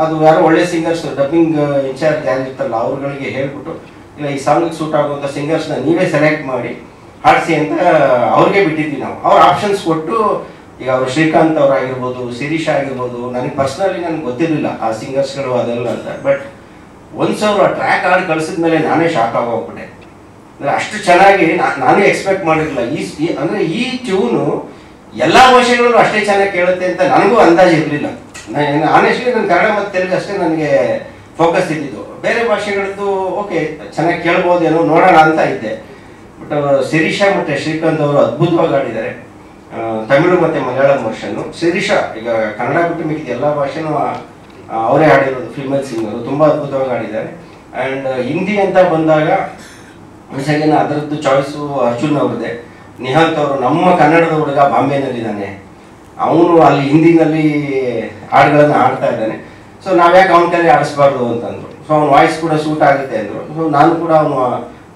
ಅದು ಯಾರೋ ಒಳ್ಳೆ ಸಿಂಗರ್ಸ್ ಡಬ್ಬಿಂಗ್ ಇನ್ಚಾರ್ಜ್ ಯಾರಿರ್ತಲ್ಲ ಅವ್ರುಗಳಿಗೆ ಹೇಳ್ಬಿಟ್ಟು, ಇಲ್ಲ ಈ ಸಾಂಗಿಗೆ ಸೂಟ್ ಆಗುವಂಥ ಸಿಂಗರ್ಸ್ನ ನೀವೇ ಸೆಲೆಕ್ಟ್ ಮಾಡಿ ಹಾಡಿಸಿ ಅಂತ ಅವ್ರಿಗೆ ಬಿಟ್ಟಿದ್ವಿ ನಾವು. ಅವ್ರ ಆಪ್ಷನ್ಸ್ ಕೊಟ್ಟು, ಈಗ ಅವರು ಶ್ರೀಕಾಂತ್ ಅವರಾಗಿರ್ಬೋದು, ಶಿರೀಶ್ ಆಗಿರ್ಬೋದು, ನನಗೆ ಪರ್ಸ್ನಲಿ ನನಗೆ ಗೊತ್ತಿರಲಿಲ್ಲ ಆ ಸಿಂಗರ್ಸ್ಗಳು ಅದೆಲ್ಲ ಅಂತ. ಬಟ್ ಒನ್ಸ್ ಅವರು ಆ ಟ್ರ್ಯಾಕ್ ಹಾಡು ಕಳಿಸಿದ ಮೇಲೆ ನಾನೇ ಶಾಕ್ ಆಗೋಗ್ಬಿಟ್ಟೆ. ಅಂದರೆ ಅಷ್ಟು ಚೆನ್ನಾಗಿ ನಾನು ಎಕ್ಸ್ಪೆಕ್ಟ್ ಮಾಡಿರಲಿಲ್ಲ. ಅಂದರೆ ಈ ಟ್ಯೂನು ಎಲ್ಲ ಭಾಷೆಗಳಲ್ಲೂ ಅಷ್ಟೇ ಚೆನ್ನಾಗಿ ಕೇಳುತ್ತೆ ಅಂತ ನನಗೂ ಅಂದಾಜು ಇರಲಿಲ್ಲ. ಆನೆಸ್ಟ್ಲಿ ನನ್ನ ಕನ್ನಡ ಮತ್ತು ತೆಲುಗು ಅಷ್ಟೇ ನನಗೆ ಫೋಕಸ್ ಇದ್ದಿದ್ದು. ಬೇರೆ ಭಾಷೆಗಳದ್ದು ಓಕೆ ಚೆನ್ನಾಗಿ ಕೇಳ್ಬೋದೇನೋ ನೋಡೋಣ ಅಂತ ಇದ್ದೆ. ಬಟ್ ಶಿರೀಷಾ ಮತ್ತು ಶ್ರೀಕಾಂತ್ ಅವರು ಅದ್ಭುತವಾಗಿ ಆಡಿದ್ದಾರೆ. ತಮಿಳು ಮತ್ತು ಮಲಯಾಳಂ ವರ್ಷನ್ನು. ಶಿರೀಷಾ ಈಗ ಕನ್ನಡ ಬಿಟ್ಟು ಮಿಕ್ಕಿದ ಎಲ್ಲ ಭಾಷೆನೂ ಅವರೇ ಆಡಿರೋದು, ಫೀಮೇಲ್ ಸಿಂಗರು, ತುಂಬ ಅದ್ಭುತವಾಗಿ ಆಡಿದ್ದಾರೆ. ಆ್ಯಂಡ್ ಹಿಂದಿ ಅಂತ ಬಂದಾಗ ಒಂದ್ಸಲ ಅದರದ್ದು ಚಾಯ್ಸು ಅರ್ಜುನ್ ಅವ್ರದ್ದೇ. ನಿಹಾಂತ್ ಅವರು ನಮ್ಮ ಕನ್ನಡದ ಹುಡುಗ ಬಾಂಬೆನಲ್ಲಿದ್ದಾನೆ, ಅವನು ಅಲ್ಲಿ ಹಿಂದಿನಲ್ಲಿ ಹಾಡುಗಳನ್ನು ಆಡ್ತಾ ಇದ್ದಾನೆ, ಸೊ ನಾವ್ಯಾಕೆ ಅವನ ಕೈಲಿ ಆಡಿಸ್ಬಾರ್ದು ಅಂತಂದರು. ಸೊ ಅವ್ನ ವಾಯ್ಸ್ ಕೂಡ ಸೂಟ್ ಆಗುತ್ತೆ ಅಂದರು. ಸೊ ನಾನು ಕೂಡ ಅವನು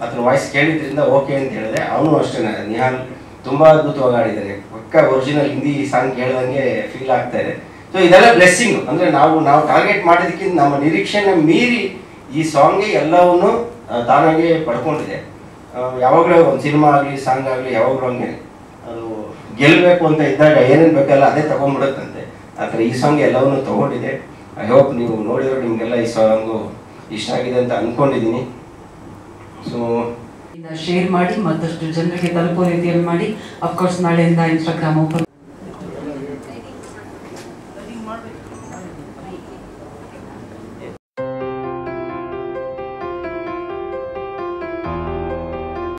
ಅದನ್ನ ವಾಯ್ಸ್ ಕೇಳಿದ್ರಿಂದ ಓಕೆ ಅಂತ ಹೇಳಿದೆ. ಅವನು ಅಷ್ಟೇ, ನಿಹಾಲ್ ತುಂಬ ಅದ್ಭುತವಾಗಿ ಆಡಿದ್ದಾನೆ. ಪಕ್ಕ ಒರಿಜಿನಲ್ ಹಿಂದಿ ಸಾಂಗ್ ಕೇಳ್ದಂಗೆ ಫೀಲ್ ಆಗ್ತಾ ಇದೆ. ಸೊ ಇದೆಲ್ಲ ಬ್ಲೆಸ್ಸಿಂಗು. ಅಂದರೆ ನಾವು ಟಾರ್ಗೆಟ್ ಮಾಡೋದಕ್ಕಿಂತ ನಮ್ಮ ನಿರೀಕ್ಷೆನ ಮೀರಿ ಈ ಸಾಂಗ್ಗೆ ಎಲ್ಲವನ್ನು ತಾನಾಗೆ ಪಡ್ಕೊಂಡಿದೆ. ಯಾವಾಗಲೂ ಒಂದು ಸಿನಿಮಾ ಆಗಲಿ ಸಾಂಗ್ ಆಗಲಿ ಯಾವಾಗಲೂ ಹಂಗೆ ಅದು ಗೆಲ್ಲಬೇಕು ಅಂತ ಇದ್ದಾಗ ಏನೇನು ಬೇಕಲ್ಲ ಅದೇ ತೊಗೊಂಡ್ಬಿಡುತ್ತಂತೆ. ಆ ಥರ ಈ ಸಾಂಗ್ ಎಲ್ಲವನ್ನೂ ತೊಗೊಂಡಿದೆ. ಐ ಹೋಪ್ ನೀವು ನೋಡಿರೋ ನಿಮಗೆಲ್ಲ ಈ ಸಾಂಗು ಇಷ್ಟ ಆಗಿದೆ ಅಂತ ಅಂದ್ಕೊಂಡಿದ್ದೀನಿ. ಸೊ ಶೇರ್ ಮಾಡಿ ಮತ್ತಷ್ಟು ಜನರಿಗೆ ತಲುಪೋ ರೀತಿಯಲ್ಲಿ ಮಾಡಿ. ಅಫ್ಕೋರ್ಸ್ ನಾಳೆಯಿಂದ ಇನ್ಸ್ಟಾಗ್ರಾಮ್ ಓಪನ್